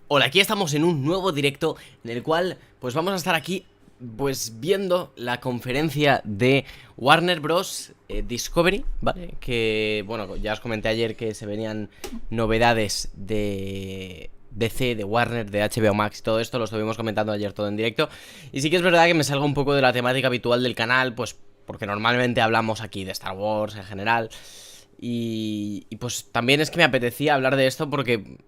Hola, aquí estamos en un nuevo directo en el cual pues vamos a estar aquí pues viendo la conferencia de Warner Bros. Discovery, ¿vale? Que bueno, ya os comenté ayer que se venían novedades de DC, de Warner, de HBO Max y todo esto, lo estuvimos comentando ayer todo en directo. Y sí que es verdad que me salgo un poco de la temática habitual del canal, pues porque normalmente hablamos aquí de Star Wars en general. Y pues también es que me apetecía hablar de esto porque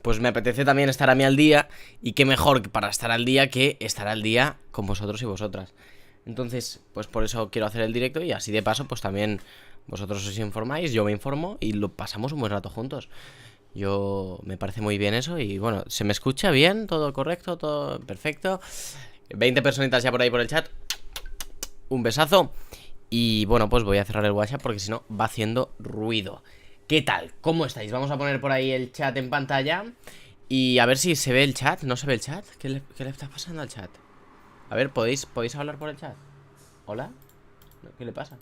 pues me apetece también estar a mí al día. Y qué mejor que para estar al día que estar al día con vosotros y vosotras. Entonces, pues por eso quiero hacer el directo. Y así de paso, pues también vosotros os informáis, yo me informo y lo pasamos un buen rato juntos. Me parece muy bien eso. Y bueno, ¿se me escucha bien? ¿Todo correcto? ¿Todo perfecto? 20 personitas ya por ahí por el chat. Un besazo. Y bueno, pues voy a cerrar el WhatsApp porque si no va haciendo ruido. ¿Qué tal? ¿Cómo estáis? Vamos a poner por ahí el chat en pantalla. Y a ver si se ve el chat. ¿No se ve el chat? ¿Qué le está pasando al chat? A ver, ¿podéis hablar por el chat? ¿Hola? ¿Qué le pasa?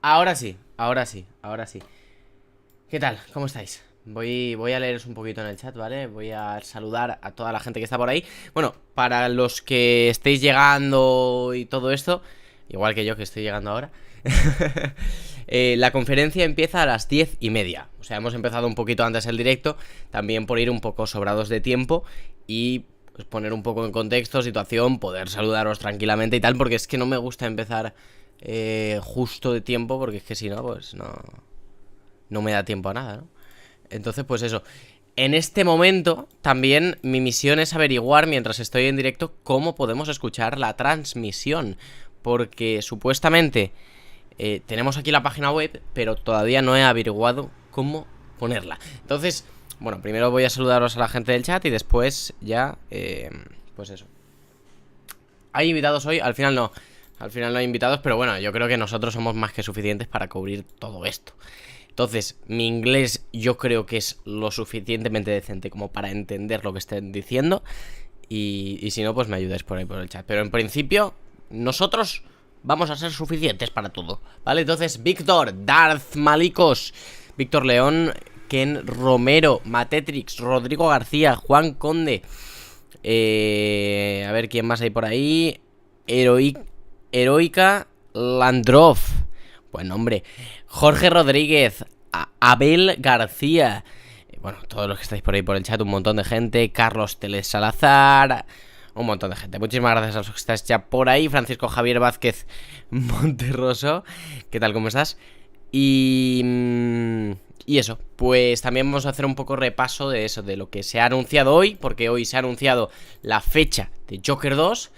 Ahora sí, ahora sí, ahora sí. ¿Qué tal? ¿Cómo estáis? Voy a leeros un poquito en el chat, ¿vale? Voy a saludar a toda la gente que está por ahí. Bueno, para los que estéis llegando y todo esto, igual que yo que estoy llegando ahora. La conferencia empieza a las 10:30. O sea, hemos empezado un poquito antes el directo. También por ir un poco sobrados de tiempo y pues poner un poco en contexto, situación, poder saludaros tranquilamente y tal. Porque es que no me gusta empezar justo de tiempo, porque es que si no, pues no me da tiempo a nada, ¿no? Entonces, pues eso. En este momento, también mi misión es averiguar, mientras estoy en directo, cómo podemos escuchar la transmisión. Porque supuestamente tenemos aquí la página web, pero todavía no he averiguado cómo ponerla. Entonces, bueno, primero voy a saludaros a la gente del chat y después ya, pues eso. ¿Hay invitados hoy? Al final no. Al final no hay invitados, pero bueno, yo creo que nosotros somos más que suficientes para cubrir todo esto. Entonces, mi inglés yo creo que es lo suficientemente decente como para entender lo que estén diciendo. Y si no, pues me ayudáis por ahí por el chat. Pero en principio, nosotros vamos a ser suficientes para todo, ¿vale? Entonces, Víctor, Darth Malicos, Víctor León, Ken Romero, Matetrix, Rodrigo García, Juan Conde, a ver quién más hay por ahí. Heroica Landrov, buen nombre. Jorge Rodríguez, Abel García, bueno, todos los que estáis por ahí por el chat, un montón de gente. Carlos Teles Salazar, un montón de gente. Muchísimas gracias a los que estáis ya por ahí. Francisco Javier Vázquez Monterroso, ¿qué tal? ¿Cómo estás? Y eso, pues también vamos a hacer un poco repaso de eso, de lo que se ha anunciado hoy, porque hoy se ha anunciado la fecha de Joker 2.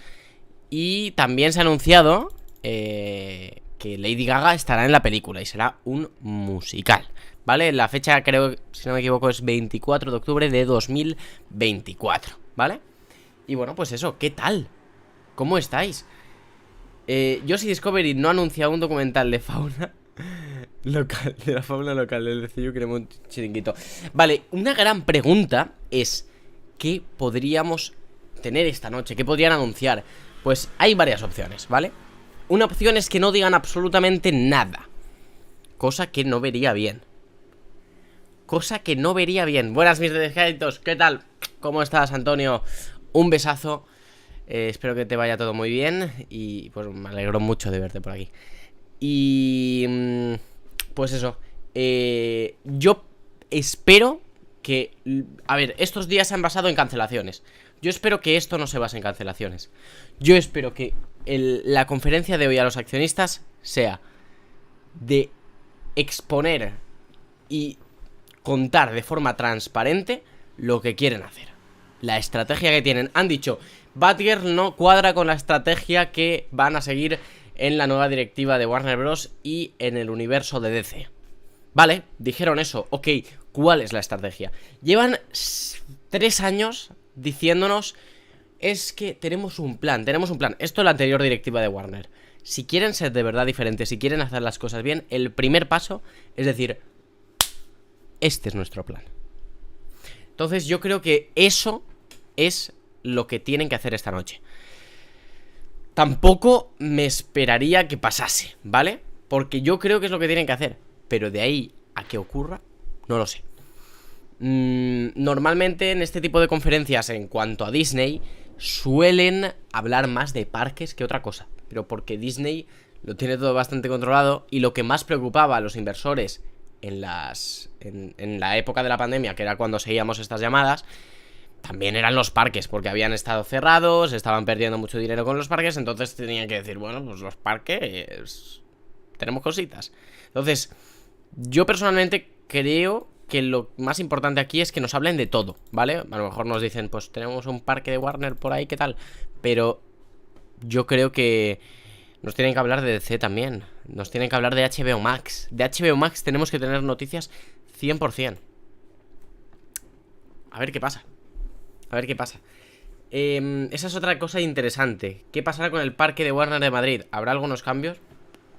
Y también se ha anunciado que Lady Gaga estará en la película y será un musical, ¿vale? La fecha, creo, si no me equivoco, es 24 de octubre de 2024, ¿vale? Y bueno, pues eso, ¿qué tal? ¿Cómo estáis? Yo si Discovery no ha anunciado un documental de fauna local, de la fauna local del DCEU, queremos un chiringuito. Vale, una gran pregunta es ¿qué podríamos tener esta noche? ¿Qué podrían anunciar? Pues hay varias opciones, ¿vale? Una opción es que no digan absolutamente nada, cosa que no vería bien. Cosa que no vería bien. Buenas mis descréditos, ¿qué tal? ¿Cómo estás, Antonio? Un besazo. Espero que te vaya todo muy bien. Y pues me alegro mucho de verte por aquí. Y pues eso, yo espero que... A ver, estos días se han basado en cancelaciones. Yo espero que esto no se base en cancelaciones. Yo espero que la conferencia de hoy a los accionistas sea de exponer y contar de forma transparente lo que quieren hacer, la estrategia que tienen. Han dicho, Batgirl no cuadra con la estrategia que van a seguir en la nueva directiva de Warner Bros. Y en el universo de DC. Vale, dijeron eso, ok, ¿cuál es la estrategia? Llevan 3 años diciéndonos, es que tenemos un plan. Esto es la anterior directiva de Warner. Si quieren ser de verdad diferentes, si quieren hacer las cosas bien, el primer paso es decir, este es nuestro plan. Entonces yo creo que eso es lo que tienen que hacer esta noche. Tampoco me esperaría que pasase, ¿vale? Porque yo creo que es lo que tienen que hacer. Pero de ahí a que ocurra, no lo sé. Normalmente en este tipo de conferencias, en cuanto a Disney, suelen hablar más de parques que otra cosa. Pero porque Disney lo tiene todo bastante controlado. Y lo que más preocupaba a los inversores en la época de la pandemia, que era cuando seguíamos estas llamadas, también eran los parques, porque habían estado cerrados, estaban perdiendo mucho dinero con los parques. Entonces tenían que decir, bueno, pues los parques tenemos cositas. Entonces, yo personalmente creo que lo más importante aquí es que nos hablen de todo, ¿vale? A lo mejor nos dicen, pues tenemos un parque de Warner por ahí, ¿qué tal? Pero yo creo que nos tienen que hablar de DC también. Nos tienen que hablar de HBO Max. De HBO Max tenemos que tener noticias 100%. A ver qué pasa. A ver qué pasa. Esa es otra cosa interesante. ¿Qué pasará con el parque de Warner de Madrid? ¿Habrá algunos cambios?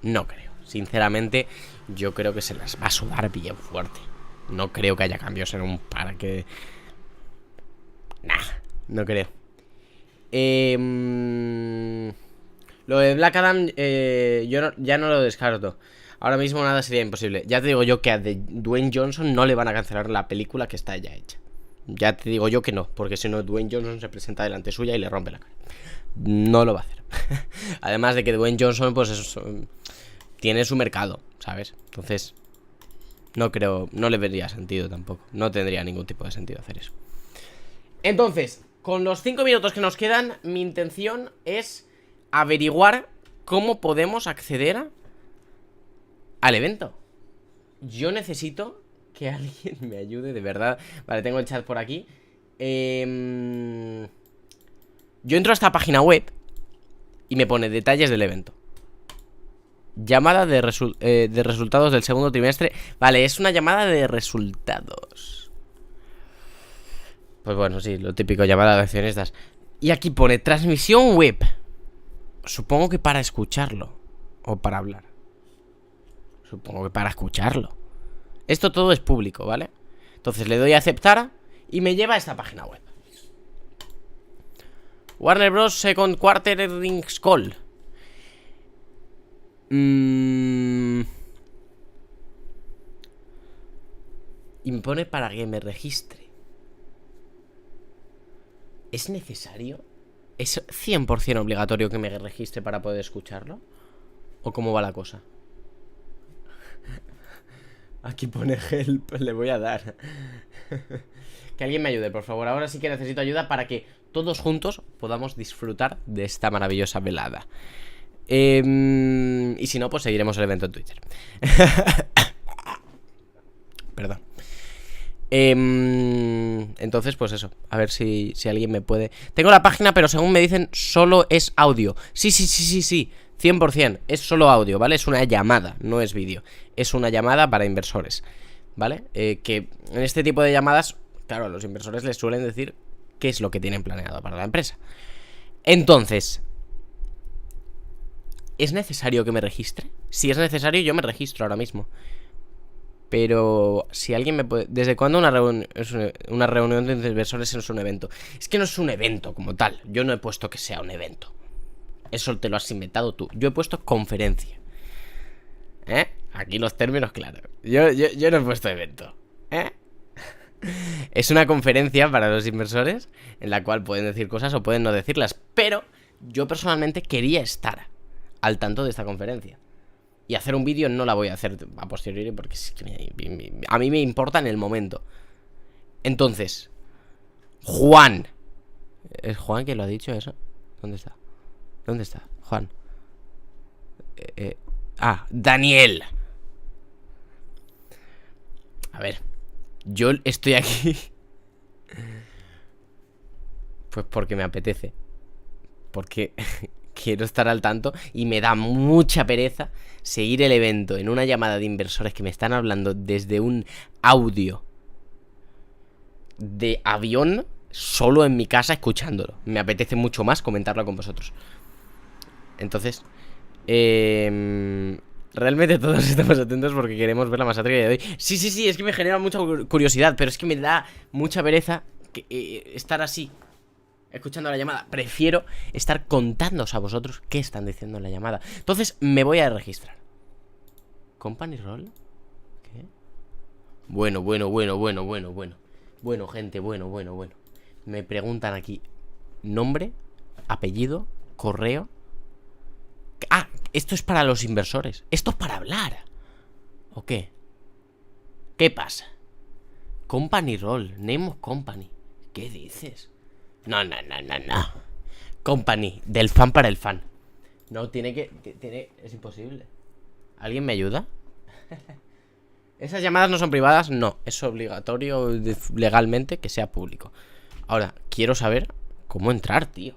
No creo. Sinceramente, yo creo que se las va a sudar bien fuerte. No creo que haya cambios en un parque. Nah, no creo. Lo de Black Adam, ya no lo descarto. Ahora mismo nada sería imposible. Ya te digo yo que a Dwayne Johnson no le van a cancelar la película que está ya hecha. Ya te digo yo que no, porque si no Dwayne Johnson se presenta delante suya y le rompe la cara. No lo va a hacer. Además de que Dwayne Johnson pues tiene su mercado, ¿sabes? Entonces no creo, no le vería sentido tampoco. No tendría ningún tipo de sentido hacer eso. Entonces, con los 5 minutos que nos quedan, mi intención es averiguar cómo podemos acceder al evento. Yo necesito que alguien me ayude, de verdad. Vale, tengo el chat por aquí. Yo entro a esta página web y me pone detalles del evento. Llamada de resultados del segundo trimestre. Vale, es una llamada de resultados. Pues bueno, sí, lo típico, llamada de accionistas. Y aquí pone transmisión web. Supongo que para escucharlo. O para hablar. Supongo que para escucharlo. Esto todo es público, ¿vale? Entonces le doy a aceptar y me lleva a esta página web. Warner Bros. Second Quarter Earnings Call. Impone para que me registre. ¿Es necesario? ¿Es 100% obligatorio que me registre para poder escucharlo? ¿O cómo va la cosa? Aquí pone help, le voy a dar. Que alguien me ayude, por favor. Ahora sí que necesito ayuda para que todos juntos podamos disfrutar de esta maravillosa velada. Y si no, pues seguiremos el evento en Twitter. Perdón. Entonces, pues eso. A ver si alguien me puede. Tengo la página, pero según me dicen, solo es audio. Sí. 100%, es solo audio, ¿vale? Es una llamada, no es vídeo. Es una llamada para inversores, ¿vale? Que en este tipo de llamadas, claro, a los inversores les suelen decir qué es lo que tienen planeado para la empresa. Entonces, ¿es necesario que me registre? Si es necesario, yo me registro ahora mismo. Pero si alguien me puede... ¿Desde cuándo una reunión de inversores es un evento? Es que no es un evento como tal. Yo no he puesto que sea un evento. Eso te lo has inventado tú. Yo he puesto conferencia. Aquí los términos claros. Yo no he puesto evento. Es una conferencia para los inversores en la cual pueden decir cosas o pueden no decirlas. Pero yo personalmente quería estar al tanto de esta conferencia. Y hacer un vídeo no la voy a hacer a posteriori porque es que a mí me importa en el momento. Entonces, Juan. ¿Es Juan quien lo ha dicho eso? ¿Dónde está? ¿Dónde está? Juan. Daniel. A ver, yo estoy aquí pues porque me apetece. Porque quiero estar al tanto y me da mucha pereza seguir el evento en una llamada de inversores que me están hablando desde un audio de avión solo en mi casa escuchándolo. Me apetece mucho más comentarlo con vosotros. Entonces, realmente todos estamos atentos porque queremos ver la masacre de hoy. Sí, es que me genera mucha curiosidad, pero es que me da mucha pereza estar así, escuchando la llamada. Prefiero estar contándoos a vosotros qué están diciendo en la llamada. Entonces, me voy a registrar. ¿Company Roll? ¿Qué? Bueno. Bueno, gente, bueno. Me preguntan aquí nombre, apellido, correo. Ah, esto es para los inversores. Esto es para hablar. ¿O qué? ¿Qué pasa? Company role, name of company. ¿Qué dices? No. Company, del fan para el fan. No, es imposible. ¿Alguien me ayuda? ¿Esas llamadas no son privadas? No, es obligatorio legalmente que sea público. Ahora, quiero saber cómo entrar, tío.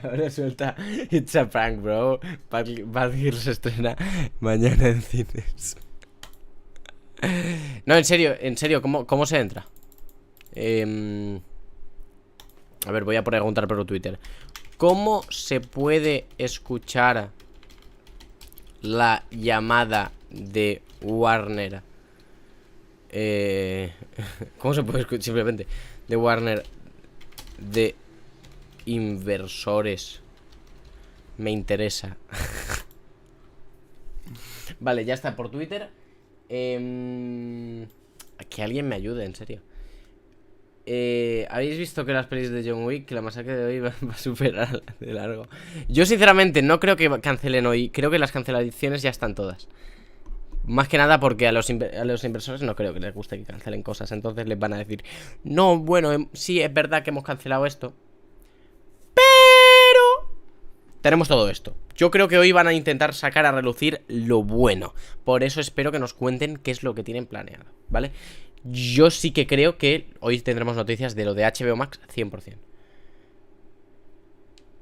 Ahora suelta It's a prank, bro. Bad Girl se estrena mañana en cines. No, en serio, ¿cómo se entra? A ver, voy a preguntar por Twitter. ¿Cómo se puede escuchar la llamada de Warner? ¿Cómo se puede escuchar simplemente de Warner de inversores? Me interesa. Vale, ya está por Twitter. Que alguien me ayude, en serio. ¿Habéis visto que las pelis de John Wick, que la masacre de hoy va a superar de largo? Yo sinceramente no creo que cancelen hoy. Creo que las cancelaciones ya están todas. Más que nada porque a los inversores no creo que les guste que cancelen cosas. Entonces les van a decir, no, bueno, sí, es verdad que hemos cancelado esto, pero tenemos todo esto. Yo creo que hoy van a intentar sacar a relucir lo bueno. Por eso espero que nos cuenten qué es lo que tienen planeado, ¿vale? Yo sí que creo que hoy tendremos noticias de lo de HBO Max 100%.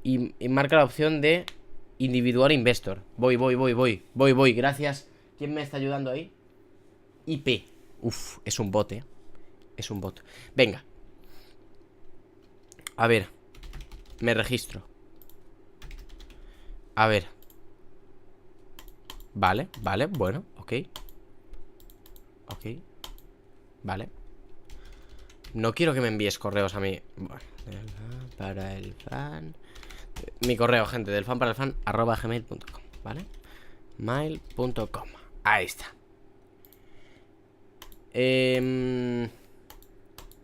Y marca la opción de individual investor. Voy, gracias. ¿Quién me está ayudando ahí? IP. Uf, es un bot, es un bot. Venga. A ver. Me registro. A ver. Vale, bueno, ok. Vale. No quiero que me envíes correos a mí. Bueno, para el fan. Mi correo, gente, delfanparaelfan @gmail.com, ¿vale? mail.com. Ahí está.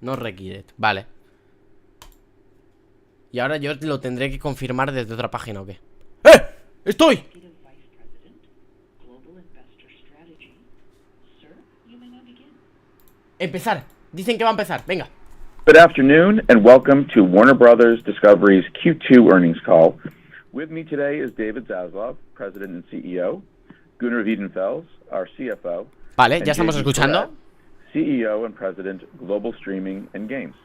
No requiere. Vale. Y ahora yo lo tendré que confirmar desde otra página, ¿o qué? ¡Eh! ¡Estoy! Empezar. Dicen que va a empezar. Venga. Good afternoon and welcome to Warner Brothers Discovery's Q2 earnings call. With me today is David Zaslav, President and CEO, Gunnar Wiedenfels, our CFO, vale, ya estamos escuchando. CEO and President, Global Streaming and Games.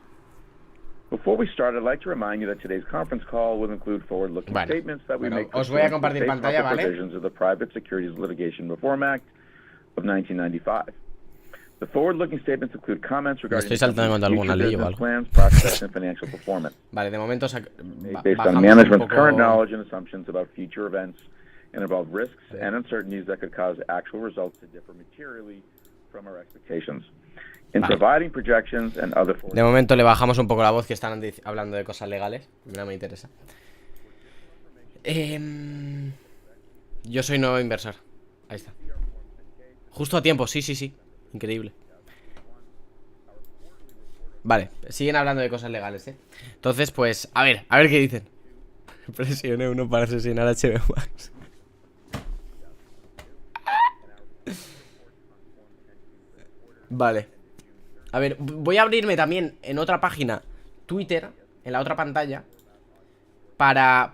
Before we start, I'd like to remind you that today's conference call will include forward-looking statements that we make os voy a compartir pantalla, ¿vale? provisions of the Private Securities Litigation Reform Act of 1995. The forward-looking statements include comments regarding Estoy saltando de alguna ley o algo. plans, prospects, and financial performance. Vale, de momento Based on management's current knowledge and assumptions about future events and involve risks and uncertainties that could cause actual results to differ materially from our expectations. In providing projections and other de momento le bajamos un poco la voz, que están hablando de cosas legales. No me interesa. Yo soy nuevo inversor. Ahí está. Justo a tiempo, sí. Increíble. Vale, siguen hablando de cosas legales, Entonces, pues, a ver qué dicen. Presione uno para asesinar a HBO Max. Vale. A ver, voy a abrirme también en otra página Twitter, en la otra pantalla,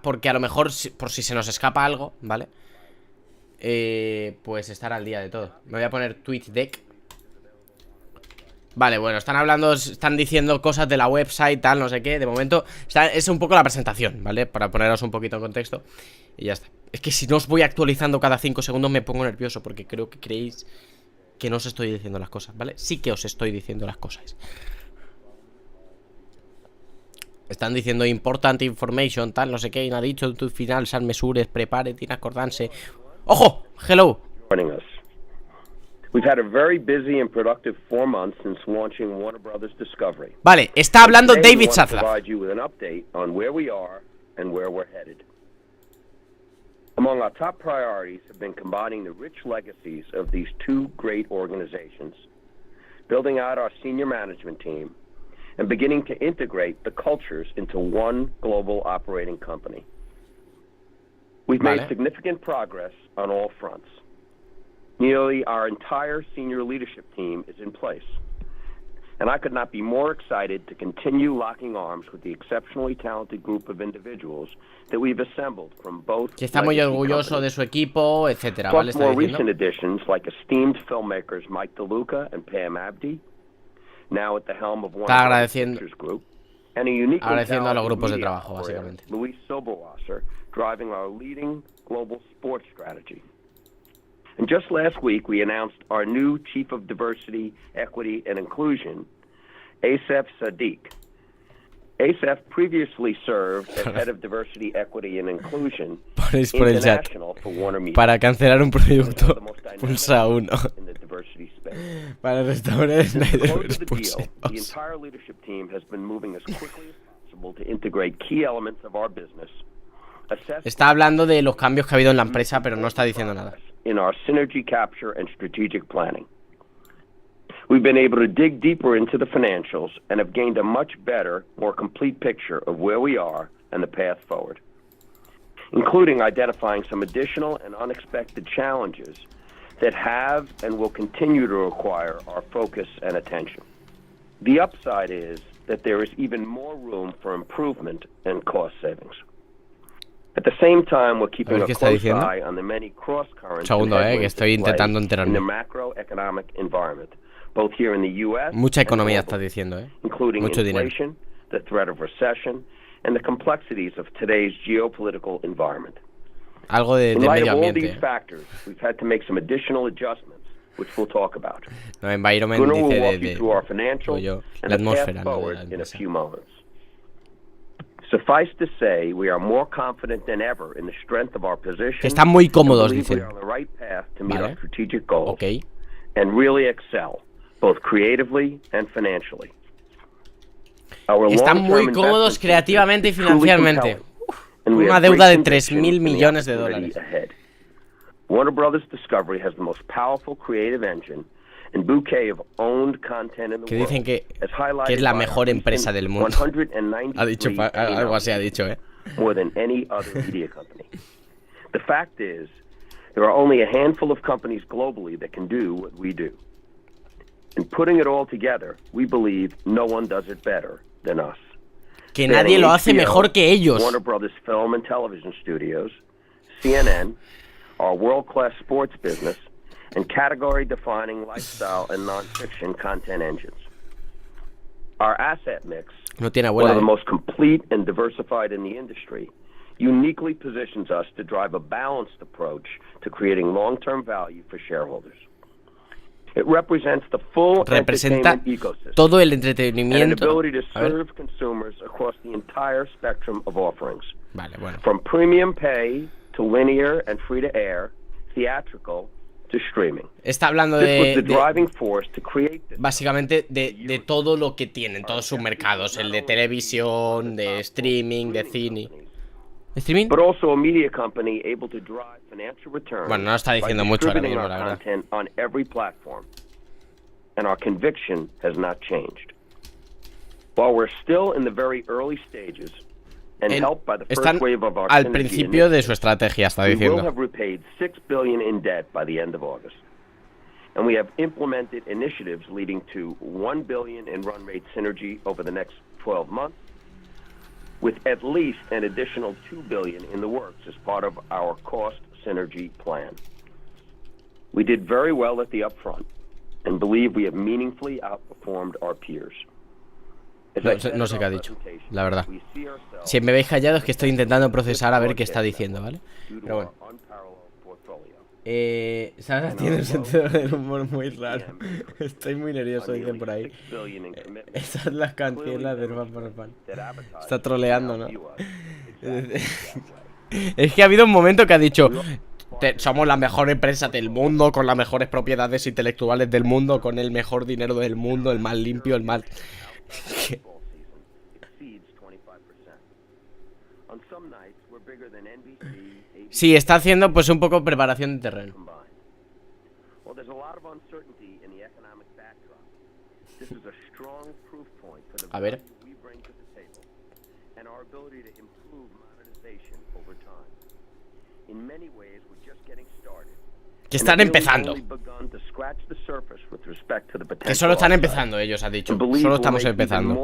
porque a lo mejor, por si se nos escapa algo, ¿vale? Pues estar al día de todo. Me voy a poner TweetDeck. Vale, bueno, están diciendo cosas de la website, tal, no sé qué. De momento, es un poco la presentación, ¿vale? Para poneros un poquito en contexto. Y ya está. Es que si no os voy actualizando cada 5 segundos me pongo nervioso, porque creo que creéis que no os estoy diciendo las cosas, ¿vale? Sí que os estoy diciendo las cosas. Están diciendo important information, tal, no sé qué. Y no ha dicho en tu final, San Mesures, prepare, tiene acordarse. ¡Ojo! Hello. We've had a very busy and productive 4 months since launching Warner Brothers Discovery. Vale, está hablando David Zaslav. Provide you with an update on where we are and where we're headed. Among our top priorities have been combining the rich legacies of these two great organizations building out our senior management team, and beginning to integrate the cultures into one global operating company. We've made significant progress on all fronts. Nearly our entire senior leadership team is in place, and I could not be more excited to continue locking arms with the exceptionally talented group of individuals that we've assembled from both. Que está muy orgulloso de su equipo, etcétera. Plus more recent additions like esteemed filmmakers Mike DeLuca and Pam Abdi, now at the helm of Warner Pictures Group, and a unique agradeciendo a los grupos de trabajo, básicamente. Luis Soberwasser, driving our leading global sports strategy. And just last week, we announced our new Chief of Diversity, Equity, and Inclusion, Asef Sadiq. Asef previously served as Head of Diversity, Equity, and Inclusion International for Warner Media. Para cancelar un producto, pulsa 1. Para restaurar Snyderverse, pulsa 2. The entire leadership team has been moving as quickly as possible to integrate key elements of our business. Está hablando de los cambios que ha habido en la empresa, pero no está diciendo nada. In our synergy capture and strategic planning. We've been able to dig deeper into the financials and have gained a much better, more complete picture of where we are and the path forward, including identifying some additional and unexpected challenges that have and will continue to require our focus and attention. The upside is that there is even more room for improvement and cost savings. At the same time, we're keeping a close eye on the many cross-currents in the macroeconomic environment, both here in the U.S. Mucha economía está diciendo, including mucho inflation, the threat of recession, and the complexities of today's geopolitical environment. Algo de medio ambiente. In light of all these factors, we've had to make some additional adjustments, which we'll talk about. No, environment Gunnar will dice walk you through our financials and the path forward in a few moments. Suffice to say, we are more confident than ever in the strength of our position. Están muy cómodos, dicen. We are on the right path to meet our strategic goals and really excel, both creatively and financially. Están muy cómodos creativamente y financieramente. Una deuda de $3.000 millones. Warner Brothers Discovery has the most powerful creative engine and bouquet of owned content in the que dicen que world, es la mejor empresa del mundo. Ha dicho algo así, ha dicho, more than any other media company. The fact is, there are only a handful of companies globally that can do what we do. And putting it all together, we believe no one does it better than us. Que nadie lo hace mejor que ellos. Warner Brothers Film and Television Studios, CNN, our world-class sports business, and category-defining lifestyle and non-fiction content engines. Our asset mix, one of the most complete and diversified in the industry, uniquely positions us to drive a balanced approach to creating long-term value for shareholders. It represents the full entertainment ecosystem, todo el entretenimiento, and an ability to serve consumers across the entire spectrum of offerings, from premium pay to linear and free-to-air, theatrical, to streaming. Está hablando de básicamente de todo lo que tienen, todos sus mercados, el de televisión, de streaming, de cine. ¿Streaming? But also a media company able to drive financial returns. Bueno, no está diciendo mucho ahora mismo, la verdad. On every platform. And our conviction has not changed. While we're still in the very early stages, and helped by the first wave of our al principio de su estrategia, está diciendo. We will have repaid $6 billion in debt by the end of August. And we have implemented initiatives leading to $1 billion in run rate synergy over the next 12 months, with at least an additional $2 billion in the works as part of our cost synergy plan. We did very well at the upfront and believe we have meaningfully outperformed our peers. No sé qué ha dicho, la verdad. Si me veis callado es que estoy intentando procesar a ver qué está diciendo, ¿vale? Pero bueno. Sara tiene un sentido del humor muy raro. Estoy muy nervioso, dicen por ahí. Esa es la canción del fan. Está troleando, ¿no? Es que ha habido un momento que ha dicho: somos la mejor empresa del mundo, con las mejores propiedades intelectuales del mundo, con el mejor dinero del mundo, el más limpio, el más... Sí, está haciendo pues un poco preparación de terreno. A ver. Que están empezando. Que solo están empezando, ellos han dicho. Solo estamos empezando.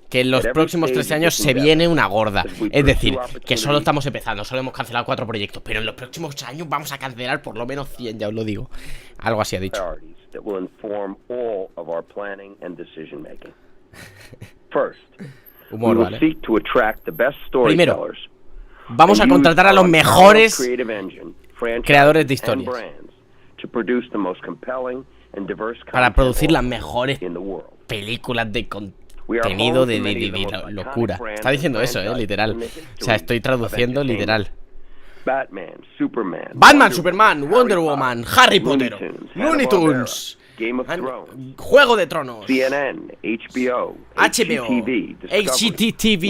Que en los próximos 13 años se viene una gorda. Es decir, que solo estamos empezando. Solo hemos cancelado 4 proyectos. Pero en los próximos años vamos a cancelar por lo menos 100, ya os lo digo. Algo así ha dicho. Humor, ¿vale? Primero, vamos a contratar a los mejores creadores de historias para producir las mejores películas de contenido de locura. Está diciendo eso, literal. O sea, estoy traduciendo literal. Batman, Superman, Wonder Woman, Harry Potter, Looney Tunes, Juego de Tronos, CNN, HBO, HGTV,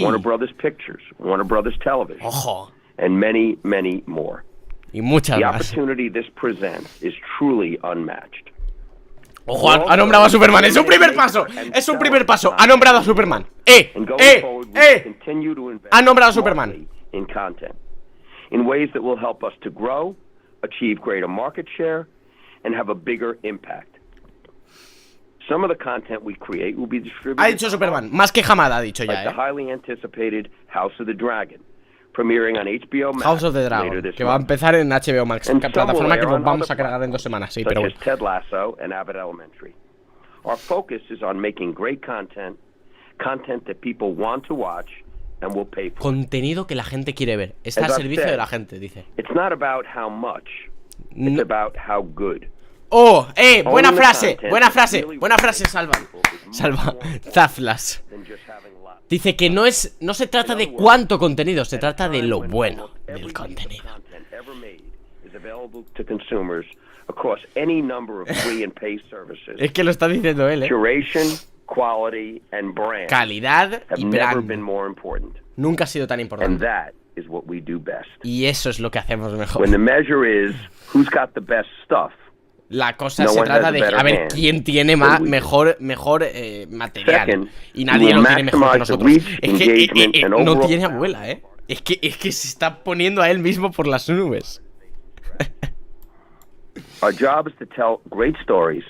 Warner Brothers Pictures, Warner Brothers Television, ojo, and many, many more. Y muchas The más. opportunity this presents is truly unmatched. Ojo, ha nombrado a Superman. Es un primer paso. Es un primer paso. Ha nombrado a Superman. Ha nombrado a Superman. In content, in ways that will help us to grow, achieve greater market share, and have a bigger impact. Some of the content we create will be distributed. Ha dicho Superman. Más que jamada ha dicho like the ya, highly anticipated House of the Dragon, premiering on HBO Max House of the later Dragon, this que va a month. empezar en HBO Max, And plataforma que some will nos air vamos on a cargar en 2 semanas, sí, such pero as bueno. Ted Lasso and Abbott Elementary. Our focus is on making great content, content that people want to watch and will pay for. Contenido que la gente quiere ver. Está al As I've servicio said, de la gente, dice. It's not about how much, it's No. about how good. Oh, buena Owning the frase, content buena that frase, really buena frase, resonates Salva. with people is Salva, much more Zaflas. than just having lots. Dice que no se trata de cuánto contenido, se trata de lo bueno del contenido. Content ever made is available to consumers across any number of free and paid services. Es que lo está diciendo él, Curation, quality, and brand Calidad have y never been brand. more important, Nunca ha sido tan and importante. that is what we do best. Y eso es lo que hacemos mejor. When the measure is who's got the best stuff, La cosa No se one trata has de a better a ver hand quién tiene than we do. mejor material. Second, Y nadie we lo will tiene mejor que maximize the nosotros. reach, Es que engagement, and no overall tiene abuela, Es que se está poniendo a él mismo por las nubes. our job is to tell great stories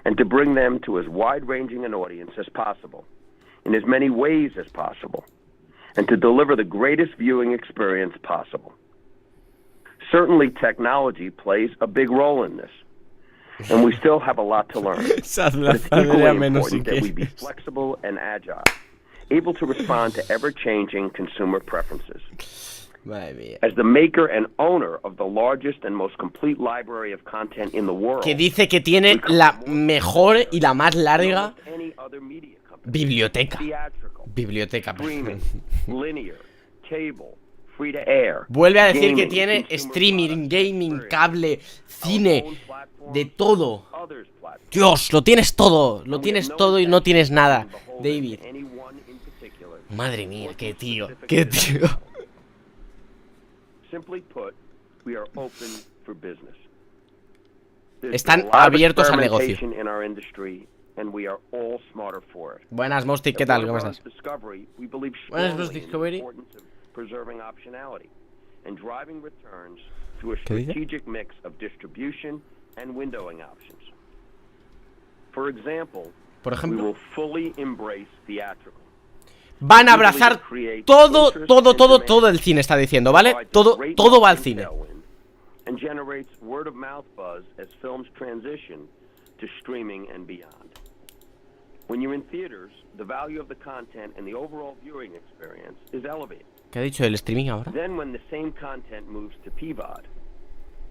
and to bring them to as wide-ranging an audience as possible, in as many ways as possible, and to deliver the greatest viewing experience possible. Certainly, technology plays a big role in this, and we still have a lot to learn. But it's equally important that we be flexible and agile, able to respond to ever-changing consumer preferences. Madre mía. As the maker and owner of the largest and most complete library of content in the world, Que dice que tiene la mejor y la más larga any other media company, biblioteca. theatrical, Biblioteca. streaming, linear, cable, free to air. Vuelve a decir que gaming, tiene consumer streaming, products, gaming, experience, cable, cine, own platforms, de todo. others' platforms. Dios, lo tienes todo. Lo And we tienes have no todo y no intention tienes of nada, being beholden David. to any one in particular. Madre mía, qué tío, qué tío. Simply put, we are open for business. There's Están been a lot of abiertos al negocio. experimentation in our industry, and we are all smarter for it. Buenas, Mostic, ¿qué At tal? Warner ¿Cómo Bros. estás? Discovery, we believe Buenas, strongly Bros. in the Discovery. importance of preserving optionality and driving returns through a ¿Qué dice? strategic mix of distribution and windowing options. For example, Por we ejemplo, will fully embrace theatrical. van a abrazar todo el cine, está diciendo, ¿vale? Todo va al cine. And generates word of mouth buzz as films transition to streaming and beyond. When you're in theaters, the value of the content and the overall viewing experience is elevated. ¿Qué ha dicho del streaming ahora? Then when the same content moves to PVOD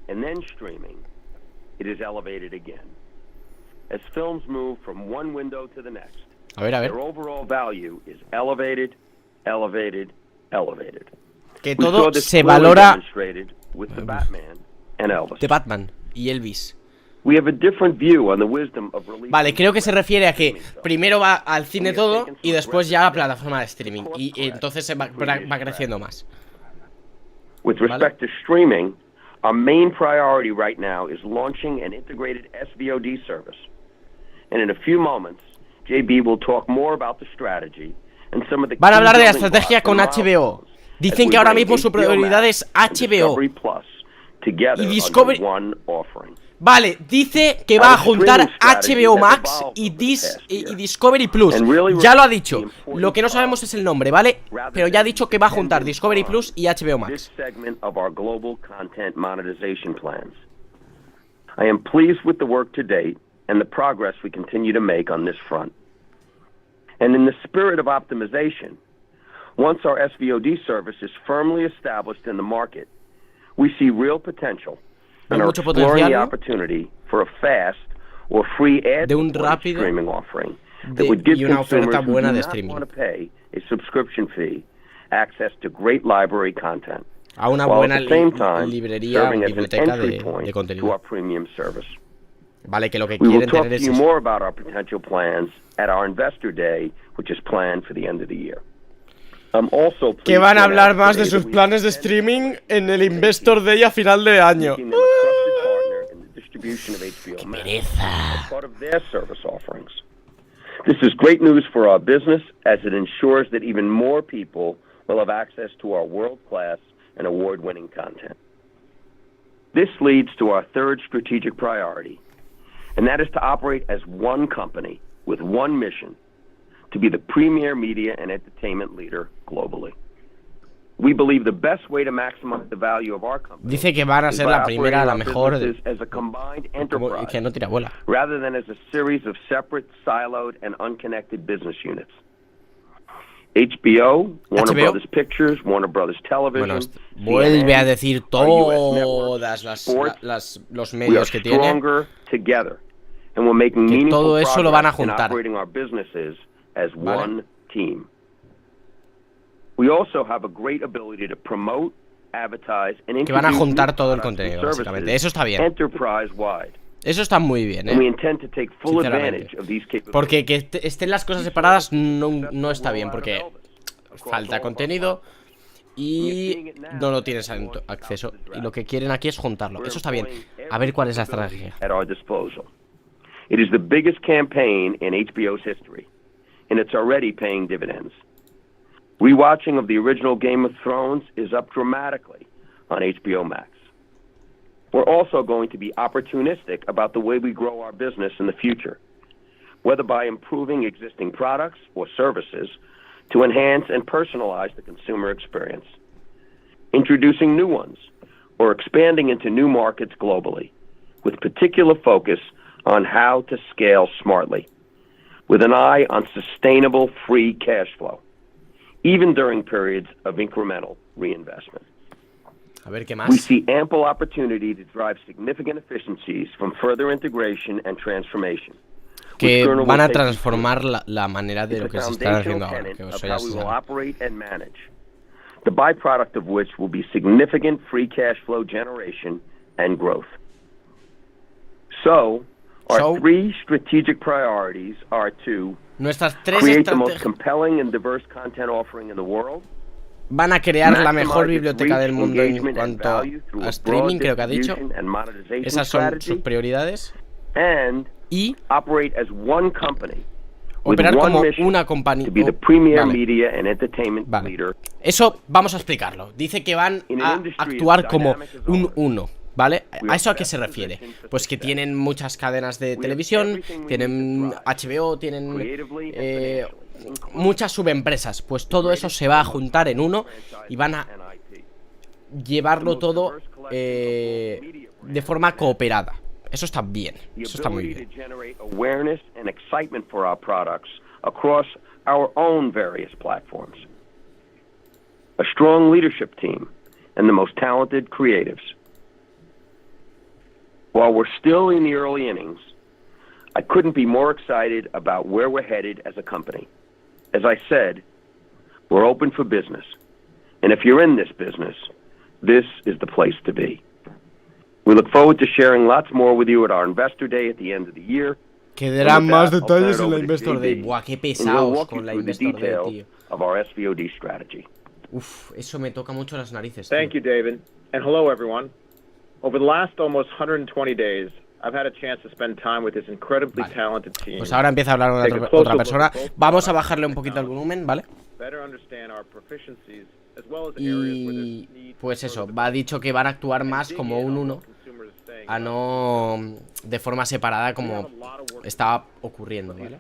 and then streaming, it is elevated again. As films move from one window to the next, A ver, a ver. their overall value is elevated, elevated, elevated. Que We saw todo this se clearly valora demonstrated with the Batman and Elvis. de Batman y Elvis. We have a different view on the wisdom of releasing. Vale, creo que se refiere a que primero va al cine todo y después ya a la plataforma de streaming. Y entonces se va creciendo más. With respect to streaming, Our main priority right now is launching an integrated SVOD service. And in a few moments, JB will talk more about the strategy and some of the Van a hablar de la estrategia con HBO. Dicen que ahora mismo su prioridad es HBO y Discovery. Vale, dice que va a juntar HBO Max y Discovery Plus. Ya lo ha dicho. Lo que no sabemos es el nombre, ¿vale? Pero ya ha dicho que va a juntar Discovery Plus y HBO Max. I am pleased with the work to date and the progress we continue to make on this front. And in the spirit of optimization, once our SVOD service is firmly established in the market, we see real potential and are exploring the opportunity for a fast or free ad-supported streaming offering that would give consumers who do not want to pay a subscription fee access to great library content, a una buena librería, biblioteca de contenido. Vale, que lo que quieren tener es more about our potential plans at our Investor Day, which is planned for the end of the year. Que van a hablar más de sus planes de streaming en el Investor Day a final de año. ¡Qué pereza! This is great news for our business as it ensures that even more people will have access to our world-class and award-winning content. This leads to our third strategic priority, and that is to operate as one company with one mission, to be the premier media and entertainment leader globally. We believe the best way to maximize the value of our company Dice que van a ser la primera, la mejor, as a combined enterprise, que no tira bola, rather than as a series of separate, siloed, and unconnected business units. HBO, Warner Brothers Pictures, Warner Brothers Television, vuelve a decir todas los medios que tiene, que todo eso lo van a juntar. Vale. Que van a juntar todo el contenido, básicamente. Eso está bien. Eso está muy bien, sinceramente. Porque que estén las cosas separadas no está bien, porque falta contenido y no lo tienes acceso. Y lo que quieren aquí es juntarlo. Eso está bien. A ver cuál es la estrategia. It is the biggest campaign in HBO's history, and it's already paying dividends. Rewatching of the original Game of Thrones is up dramatically on HBO Max. We're also going to be opportunistic about the way we grow our business in the future, whether by improving existing products or services to enhance and personalize the consumer experience, introducing new ones, or expanding into new markets globally, with particular focus on how to scale smartly, with an eye on sustainable free cash flow, even during periods of incremental reinvestment. A ver, ¿qué más? We see ample opportunity to drive significant efficiencies from further integration and transformation. Que van a transformar la manera de lo que se está haciendo ahora, que os the byproduct of which will be significant free cash flow generation and growth. So, our three strategic priorities are to create the most compelling and diverse content offering in the world. Van a crear la mejor biblioteca del mundo en cuanto a streaming, creo que ha dicho. Esas son sus prioridades. Y operar como una compañía. Vale. Eso vamos a explicarlo. Dice que van a actuar como un uno, ¿vale? ¿A eso a qué se refiere? Pues que tienen muchas cadenas de televisión, tienen HBO, tienen muchas subempresas. Pues todo eso se va a juntar en uno y van a llevarlo todo de forma cooperada. Eso está bien, eso está muy bien. A strong leadership team and the most talented creatives. While we're still in the early innings, I couldn't be more excited about where we're headed as a company. As I said, we're open for business. And if you're in this business, this is the place to be. We look forward to sharing lots more with you at our Investor Day at the end of the year. Quedarán más detalles en la Investor Day. Buah, qué pesados con la Investor Day, tío. Of our SVOD strategy. Uf, eso me toca mucho las narices. Thank you, David. And hello, everyone. Over the last almost 120 days, I've had a chance to spend time with this incredibly talented team. Pues ahora empieza a hablar otra persona. Vamos a bajarle un poquito el volumen, ¿vale? Y pues eso, ha dicho que van a actuar más como un uno, a no de forma separada como estaba ocurriendo, ¿vale?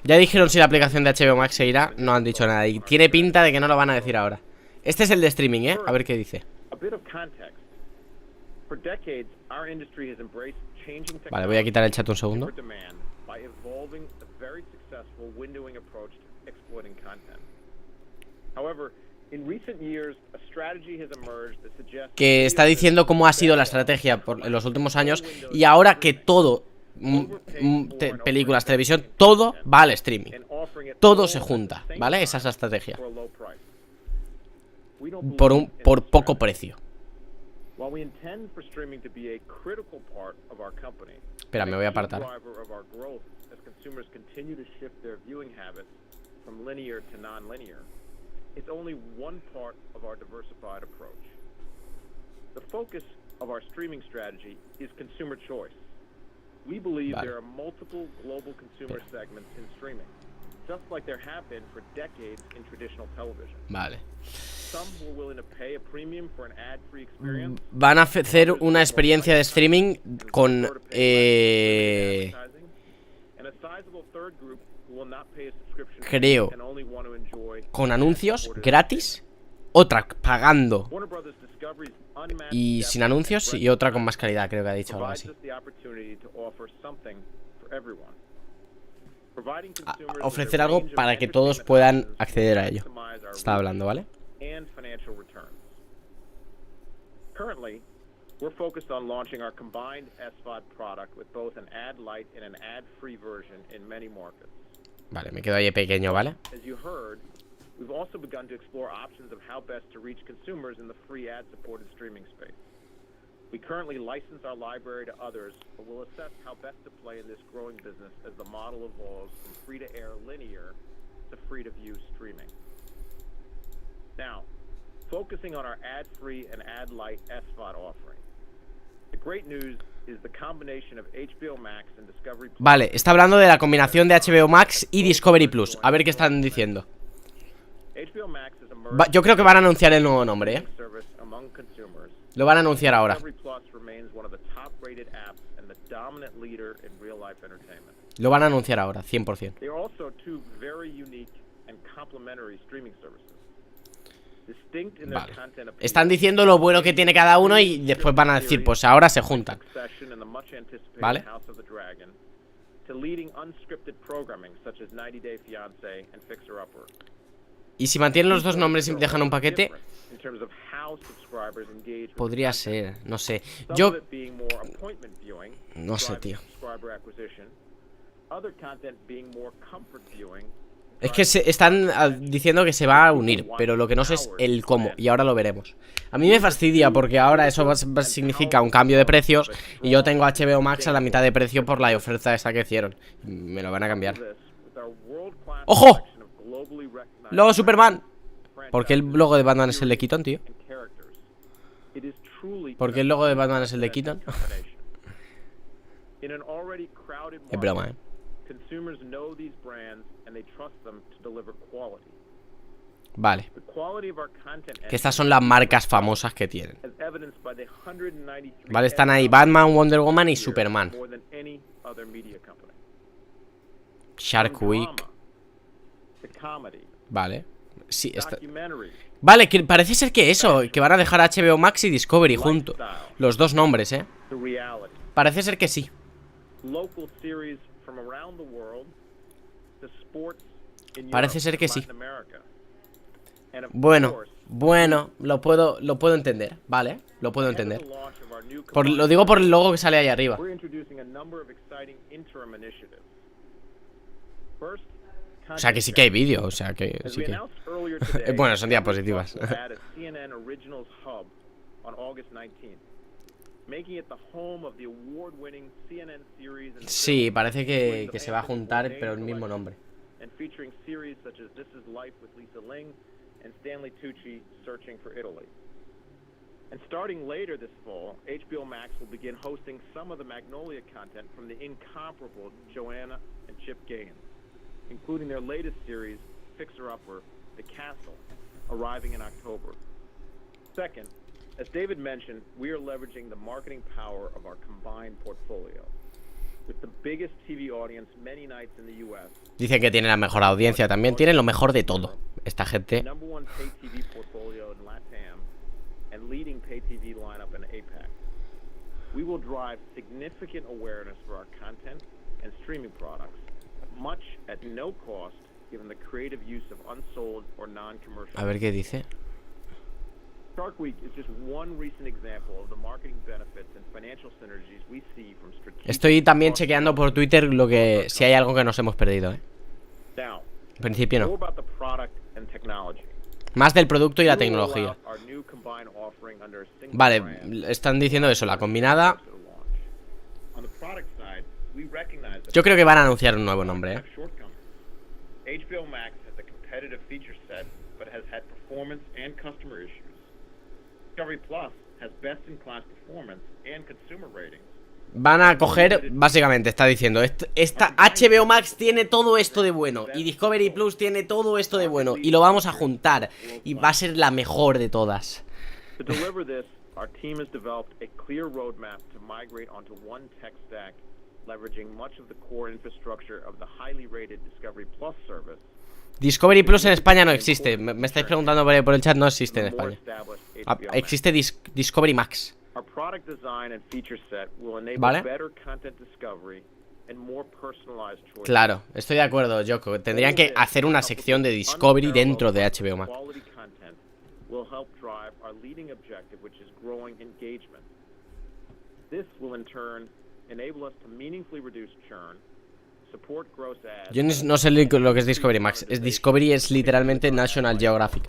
Ya dijeron si la aplicación de HBO Max se irá, no han dicho nada y tiene pinta de que no lo van a decir ahora. Este es el de streaming, ¿eh? A ver qué dice. Vale, voy a quitar el chat un segundo. Que está diciendo cómo ha sido la estrategia en los últimos años y ahora que todo, películas, televisión, todo va al streaming. Todo se junta, ¿vale? Esa es la estrategia. Por poco precio. Espera, me voy a apartar. Vale. Van a hacer una experiencia de streaming con creo con anuncios gratis, otra pagando y sin anuncios y otra con más calidad, creo que ha dicho algo así. Ofrecer algo para que todos puedan acceder a ello. Está hablando, ¿vale? Currently, we're focused on launching our combined SVOD product with both an ad-light and an ad-free version in many markets. Vale, me quedo ahí pequeño, ¿vale? As you heard, we've also begun to explore options of how best to reach consumers in the free ad-supported streaming space. We currently license our library to others, but we'll assess how best to play in this growing business as the model evolves from free-to-air linear to free-to-view streaming. Now, focusing on our ad-free and ad-light SVOD offering. The great news is the combination of HBO Max and Discovery Plus. Vale, está hablando de la combinación de HBO Max y Discovery Plus. A ver qué están diciendo. Yo creo que van a anunciar el nuevo nombre, ¿eh? Lo van a anunciar ahora. Lo van a anunciar ahora, 100%. Vale. Están diciendo lo bueno que tiene cada uno y después van a decir, pues ahora se juntan. ¿Vale? Y si mantienen los dos nombres y dejan un paquete, podría ser, no sé. Yo no sé, tío. Es que están diciendo que se va a unir, pero lo que no sé es el cómo, y ahora lo veremos. A mí me fastidia porque ahora eso significa un cambio de precios y yo tengo HBO Max a la mitad de precio por la oferta esa que hicieron. Me lo van a cambiar. ¡Ojo! Logo Superman. ¿Por qué el logo de Batman es el de Keaton, tío? ¿Por qué el logo de Batman es el de Keaton? Es broma, ¿eh? Vale. Que estas son las marcas famosas que tienen. Vale, están ahí Batman, Wonder Woman y Superman. Shark Week. Vale. Sí, está. Vale, que parece ser que eso, que van a dejar HBO Max y Discovery juntos. Los dos nombres, Parece ser que sí. Parece ser que sí. Bueno, lo puedo entender, ¿vale? Lo puedo entender. Lo digo por el logo que sale ahí arriba. O sea que sí que hay vídeo, o sea que sí que... Bueno, son diapositivas. Sí, parece que se va a juntar, pero el mismo nombre. and Stanley Tucci searching for Italy. And starting later this fall, HBO Max will begin hosting some of the Magnolia content from the incomparable Joanna and Chip Gaines, including their latest series, Fixer Upper, The Castle, arriving in October. Second, as David mentioned, we are leveraging the marketing power of our combined portfolio. With the biggest TV audience many nights in the US. Dice que tiene la mejor audiencia también, tienen lo mejor de todo esta gente. Number one pay TV portfolio in LATAM and leading pay TV lineup in APAC. We will drive significant awareness for our content and streaming products, much at no cost, given the creative use of unsold or non-commercial. A ver qué dice. Shark Week is just one recent example of the marketing benefits and financial synergies we see from strategic. Estoy también chequeando por Twitter lo que si hay algo que nos hemos perdido, Now, en principio no. more about the product and technology. Más del producto y la tecnología. Our new combined offering under a single Vale, brand. están diciendo eso, la combinada. On the product side, we recognize that Yo creo que van a anunciar un nuevo nombre, have shortcomings. HBO Max has a competitive feature set, but has had performance and customer issues. Discovery Plus has best-in-class performance and consumer ratings. Van a coger, básicamente está diciendo, esta HBO Max tiene todo esto de bueno y Discovery Plus tiene todo esto de bueno y lo vamos a juntar y va a ser la mejor de todas. To deliver this, our team has developed a clear roadmap to migrate onto one tech stack, leveraging much of the core infrastructure of the highly rated Discovery Plus service. Discovery Plus en España no existe, me estáis preguntando por el chat, no existe en España. Existe Discovery Max. Our product design and feature set will enable ¿Vale? better content discovery and more personalized choices. Claro, estoy de acuerdo, Yoko. Tendrían que hacer una sección de Discovery dentro de HBO Max. Quality content will help drive our leading objective, which is growing engagement. This will in turn enable us to meaningfully reduce churn, support gross ads. Yo no sé lo que es Discovery Max. Discovery es literalmente National Geographic.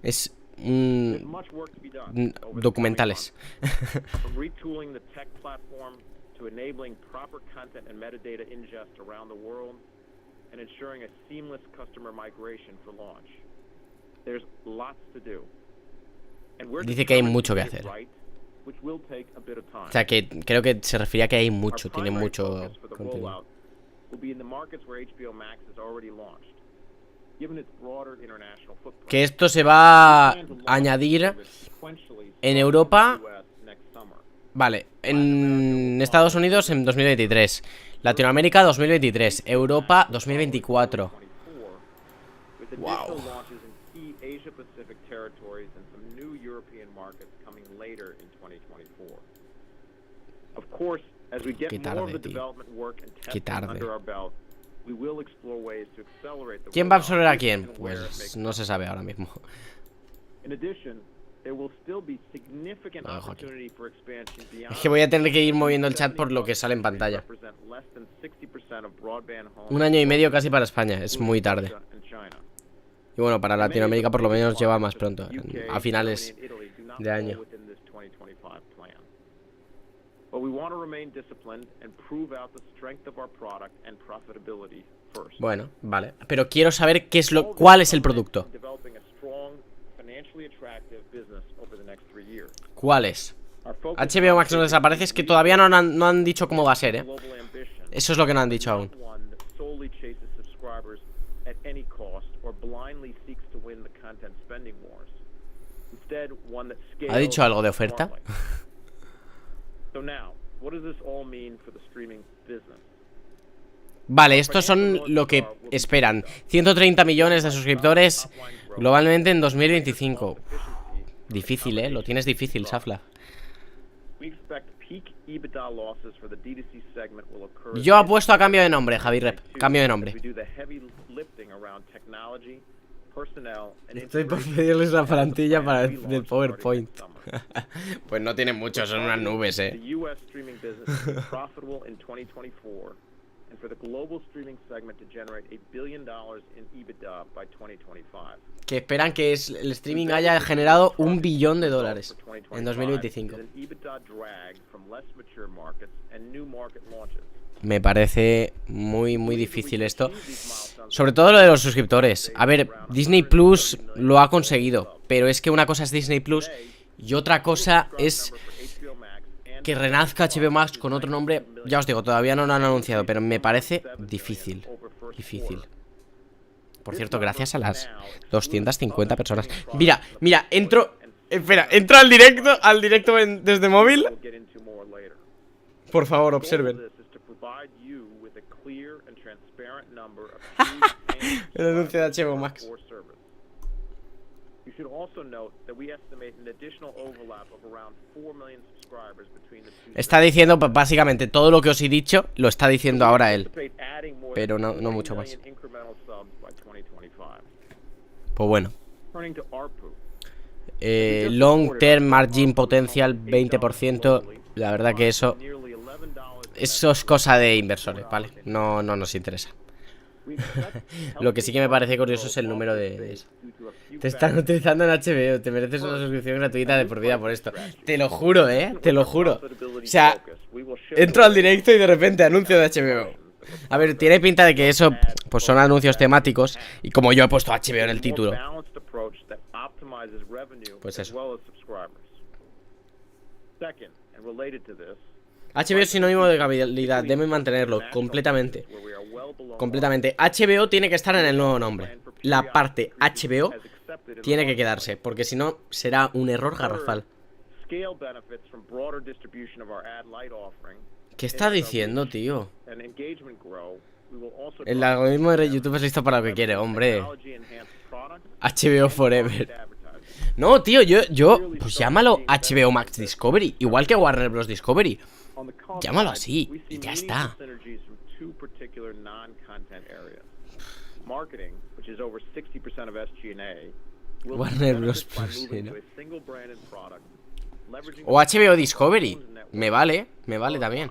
Es There's much work to be done over the coming documentales. months. From retooling the tech platform to enabling proper content and metadata ingest around the world and ensuring a seamless customer migration for launch. There's lots to do. And we're Dice que hay determined mucho to que get it hacer. right, which will take a bit of time. O sea que creo que se refería a que hay mucho, Our tiene primary mucho focus for the contenido. rollout will be in the markets where HBO Max is already launched, given its broader international footprint. Que esto se va a añadir en Europa. Vale, en Estados Unidos en 2023, Latinoamérica 2023, Europa 2024. Wow. Qué tarde, tío. Qué tarde. ¿Quién va a absorber a quién? Pues no se sabe ahora mismo. Lo dejo aquí. Es que voy a tener que ir moviendo el chat por lo que sale en pantalla. 1 año y medio casi para España, es muy tarde. Y bueno, para Latinoamérica por lo menos lleva más pronto, a finales de año. Bueno, vale. Pero quiero saber cuál es el producto. ¿Cuál es? HBO Max no desaparece, es que todavía no han dicho cómo va a ser, Eso es lo que no han dicho aún. ¿Ha dicho algo de oferta? Vale, estos son lo que esperan. 130 millones de suscriptores globalmente en 2025. Difícil, lo tienes difícil, Safla. Yo apuesto a cambio de nombre, Javi Rep. Cambio de nombre. Estoy por pedirles la plantilla del PowerPoint. Pues no tienen mucho, son unas nubes, Que esperan que el streaming haya generado $1 billón en 2025. me parece muy difícil esto. Sobre todo lo de los suscriptores. A ver, Disney Plus lo ha conseguido, pero es que una cosa es Disney Plus y otra cosa es que renazca HBO Max con otro nombre. Ya os digo, todavía no lo han anunciado, pero me parece difícil. Por cierto, gracias a las 250 personas. Mira, entro. Espera, entro al directo desde móvil. Por favor, observen. El anuncio de HBO Max. Está diciendo, pues, básicamente todo lo que os he dicho, lo está diciendo ahora él. Pero no mucho más. Pues bueno. Long term margin potential 20%. La verdad que eso es cosa de inversores, ¿vale? No nos interesa. Lo que sí que me parece curioso es el número de eso. Te están utilizando en HBO. Te mereces una suscripción gratuita de por vida por esto. Te lo juro, te lo juro. O sea, entro al directo y de repente anuncio de HBO. A ver, tiene pinta de que eso pues son anuncios temáticos. Y como yo he puesto HBO en el título, pues eso. HBO es sinónimo de calidad. Deben mantenerlo completamente. HBO tiene que estar en el nuevo nombre. La parte HBO tiene que quedarse, porque si no será un error garrafal. ¿Qué está diciendo, tío? El algoritmo de YouTube es listo para lo que quiere, hombre. HBO Forever. No, tío, yo pues llámalo HBO Max Discovery, igual que Warner Bros. Discovery. Llámalo así y ya está. Warner Bros. Plus, ¿no? O HBO Discovery. Me vale también.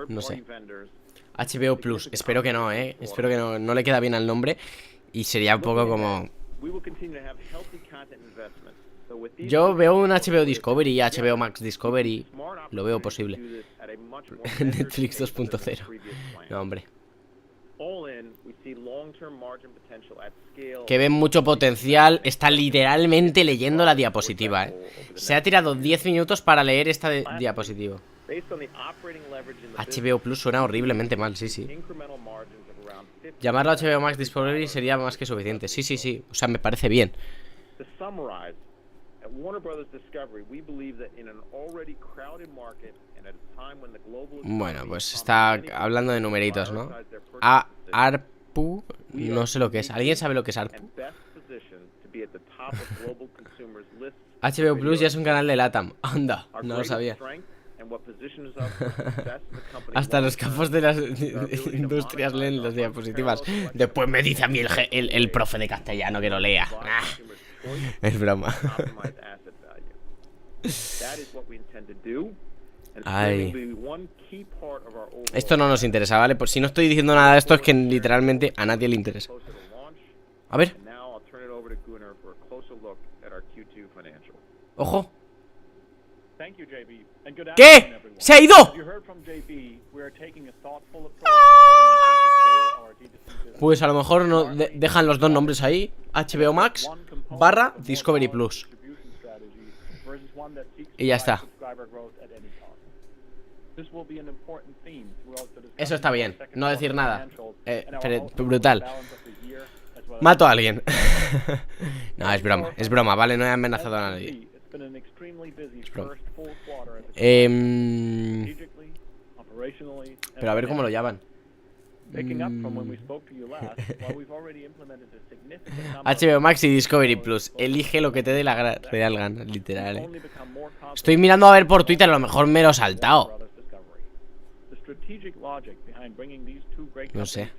No sé. HBO Plus, espero que no, espero que no le queda bien al nombre. Y sería un poco como... Yo veo un HBO Discovery y HBO Max Discovery. Lo veo posible. Netflix 2.0. No, hombre. Que ven mucho potencial. Está literalmente leyendo la diapositiva, Se ha tirado 10 minutos para leer esta diapositiva. HBO Plus suena horriblemente mal, sí. Llamarlo HBO Max Discovery sería más que suficiente. Sí. O sea, me parece bien. Bueno, pues está hablando de numeritos, ¿no? ARPU, no sé lo que es. ¿Alguien sabe lo que es ARPU? HBO Plus ya es un canal de LATAM. Anda, no lo sabía. Hasta los capos de las industrias leen las diapositivas. Después me dice a mí el profe de castellano que lo lea. Es broma. Ay. Esto no nos interesa, ¿vale? Pues si no estoy diciendo nada de esto es que literalmente a nadie le interesa. A ver. ¡Ojo! ¿Qué? ¡Se ha ido! Pues a lo mejor no dejan los dos nombres ahí. HBO Max / Discovery Plus. Y ya está. Eso está bien, no decir nada. Brutal. Mato a alguien. No, es broma, ¿vale? No he amenazado a nadie. Es broma. Pero a ver cómo lo llaman. HBO Max y Discovery Plus. Elige lo que te dé la real gana, literal. Estoy mirando a ver por Twitter, a lo mejor me lo he saltado. No sé.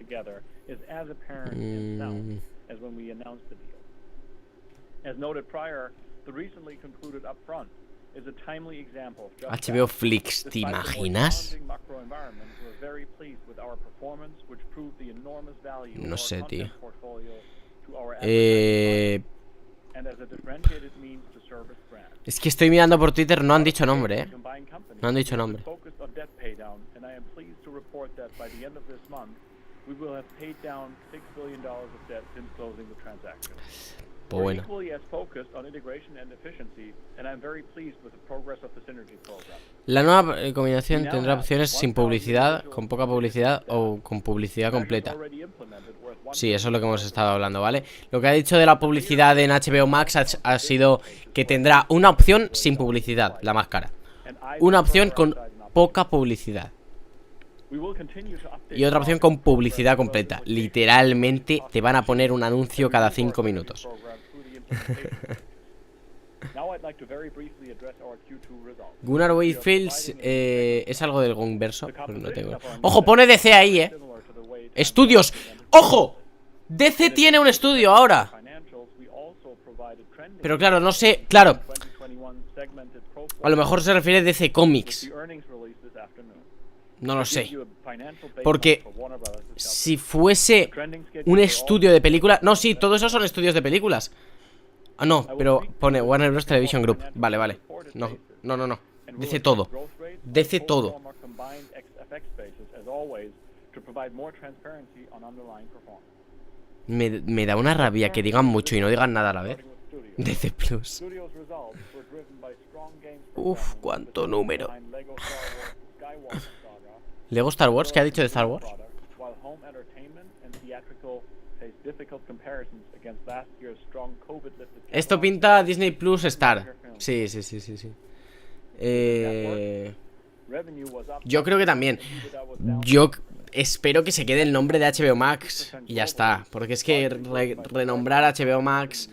HBO Flix, ¿te imaginas? No sé, tío. Es que estoy mirando por Twitter, no han dicho nombre, no han dicho nombre. Pues bueno. La nueva combinación tendrá opciones sin publicidad, con poca publicidad o con publicidad completa. Sí, eso es lo que hemos estado hablando, ¿vale? Lo que ha dicho de la publicidad en HBO Max ha sido que tendrá una opción sin publicidad, la más cara. Una opción con poca publicidad. Y otra opción con publicidad completa. Literalmente te van a poner un anuncio cada 5 minutos. Gunnar Wakefields ¿es algo del Gonverso? Pues no tengo. ¡Ojo! Pone DC ahí, Estudios. ¡Ojo! DC tiene un estudio ahora. Pero claro, no sé. Claro, a lo mejor se refiere a DC Comics. No lo sé. Porque si fuese un estudio de películas. No, sí, todo eso son estudios de películas. Ah, no, pero pone Warner Bros. Television Group. Vale, vale. No, no, no, no. Dice todo. Dice todo. Me da una rabia que digan mucho y no digan nada a la vez. DC Plus. Uf, cuánto número. ¿Lego Star Wars? ¿Qué ha dicho de Star Wars? Esto pinta Disney Plus Star. Sí, sí, sí, sí, sí. Yo creo que también. Yo espero que se quede el nombre de HBO Max y ya está. Porque es que renombrar HBO Max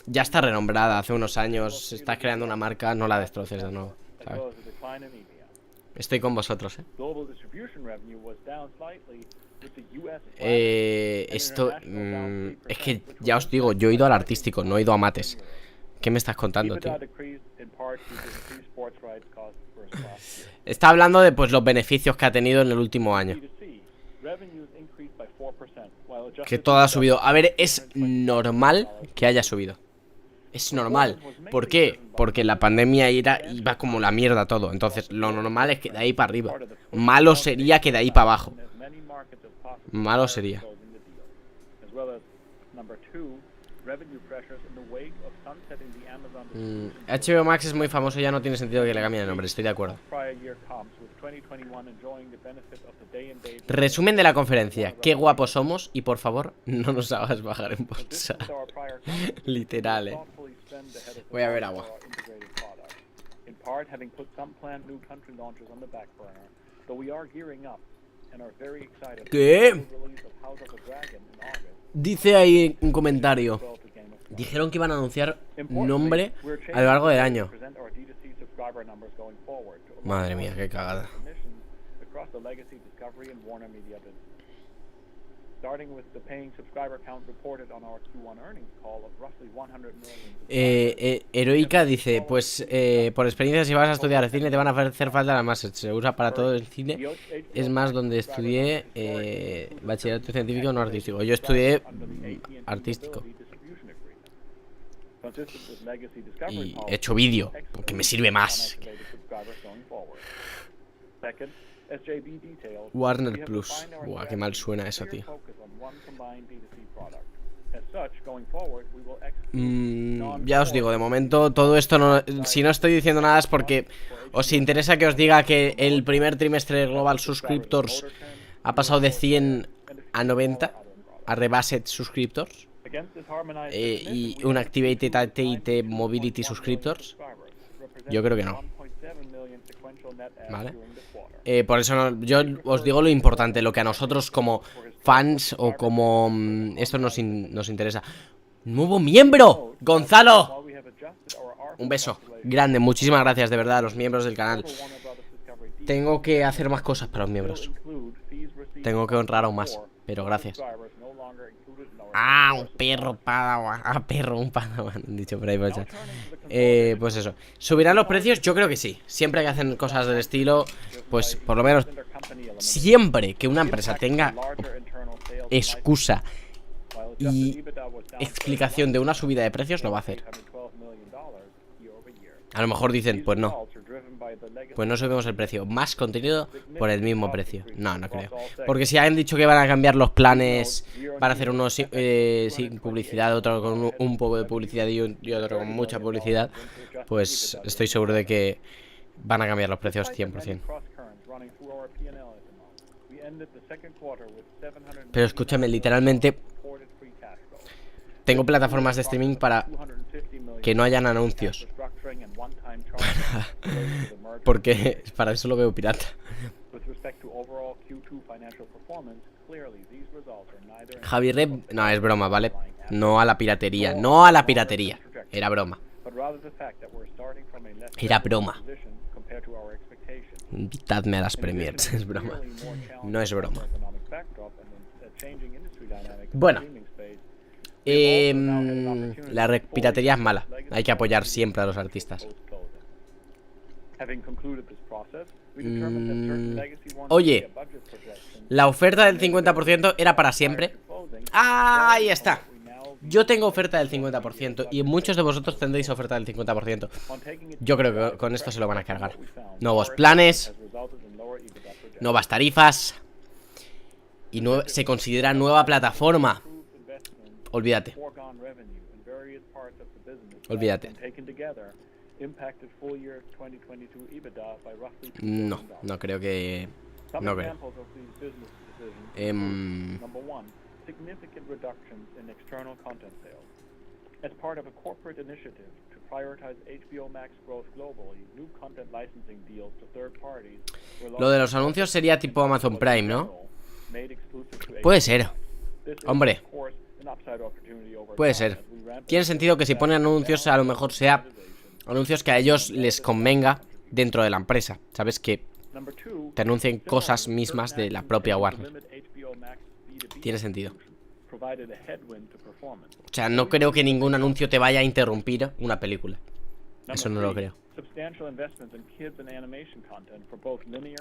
ya está renombrada hace unos años. Estás creando una marca, no la destroces de nuevo, ¿sabes? Estoy con vosotros, esto es que ya os digo, yo he ido al artístico, no he ido a mates. ¿Qué me estás contando, tío? Está hablando de pues los beneficios que ha tenido en el último año. Que todo ha subido. A ver, es normal que haya subido. Es normal. ¿Por qué? Porque la pandemia iba como la mierda todo. Entonces lo normal es que de ahí para arriba. Malo sería que de ahí para abajo. Malo sería. HBO Max es muy famoso, ya no tiene sentido que le cambien el nombre, estoy de acuerdo. Resumen de la conferencia. Qué guapos somos y por favor no nos hagas bajar en bolsa. Literal, Voy a ver agua. ¿Qué? Dice ahí un comentario. Dijeron que iban a anunciar nombre a lo largo del año. Madre mía, qué cagada. Heroica dice, pues por experiencia si vas a estudiar cine te van a hacer falta las más. Se usa para todo el cine. Es más donde estudié bachillerato científico, no artístico. Yo estudié artístico y he hecho vídeo porque me sirve más. Warner Plus. Buah, qué mal suena eso, tío. Ya os digo, de momento todo esto no, si no estoy diciendo nada es porque os interesa que os diga que el primer trimestre de Global Subscriptors ha pasado de 100 a 90 a Rebased Subscriptors y un Activated AT&T Mobility Subscriptors. Yo creo que no. Vale. Por eso no, yo os digo lo importante, lo que a nosotros como fans o como esto nos interesa. ¡Nuevo miembro! ¡Gonzalo! Un beso grande, muchísimas gracias de verdad a los miembros del canal. Tengo que hacer más cosas para los miembros. Tengo que honrar aún más, pero gracias. Ah, un perro padawan. Ah, perro, un padawan. Dicho por ahí, pues eso. ¿Subirán los precios? Yo creo que sí. Siempre que hacen cosas del estilo, pues por lo menos siempre que una empresa tenga excusa y explicación de una subida de precios no va a hacer. A lo mejor dicen, pues no, pues no subimos el precio, más contenido por el mismo precio. No, no creo. Porque si han dicho que van a cambiar los planes para hacer unos sin publicidad, otro con un poco de publicidad y otro con mucha publicidad, pues estoy seguro de que van a cambiar los precios 100%. Pero escúchame, literalmente tengo plataformas de streaming para que no hayan anuncios. Porque para eso lo veo pirata. Javi Rep, no, es broma, ¿vale? No a la piratería, no a la piratería. Era broma. Era broma. Invitadme a las premiers, es broma. No es broma. Bueno, la piratería es mala. Hay que apoyar siempre a los artistas. Oye, la oferta del 50% era para siempre. ¡Ah, ahí está! Yo tengo oferta del 50% y muchos de vosotros tendréis oferta del 50%. Yo creo que con esto se lo van a cargar. Nuevos planes, nuevas tarifas y se considera nueva plataforma. Olvídate. Olvídate. No, no creo que... No creo. Significant reductions in external content sales. As part of a corporate initiative to prioritize HBO Max growth globally, new content licensing deals to third parties. Lo de los anuncios sería tipo Amazon Prime, ¿no? Puede ser. Hombre. Puede ser. Tiene sentido que si ponen anuncios a lo mejor sea anuncios que a ellos les convenga dentro de la empresa. ¿Sabes? Que te anuncien cosas mismas de la propia Warner. Tiene sentido. O sea, no creo que ningún anuncio te vaya a interrumpir una película. Eso no lo creo.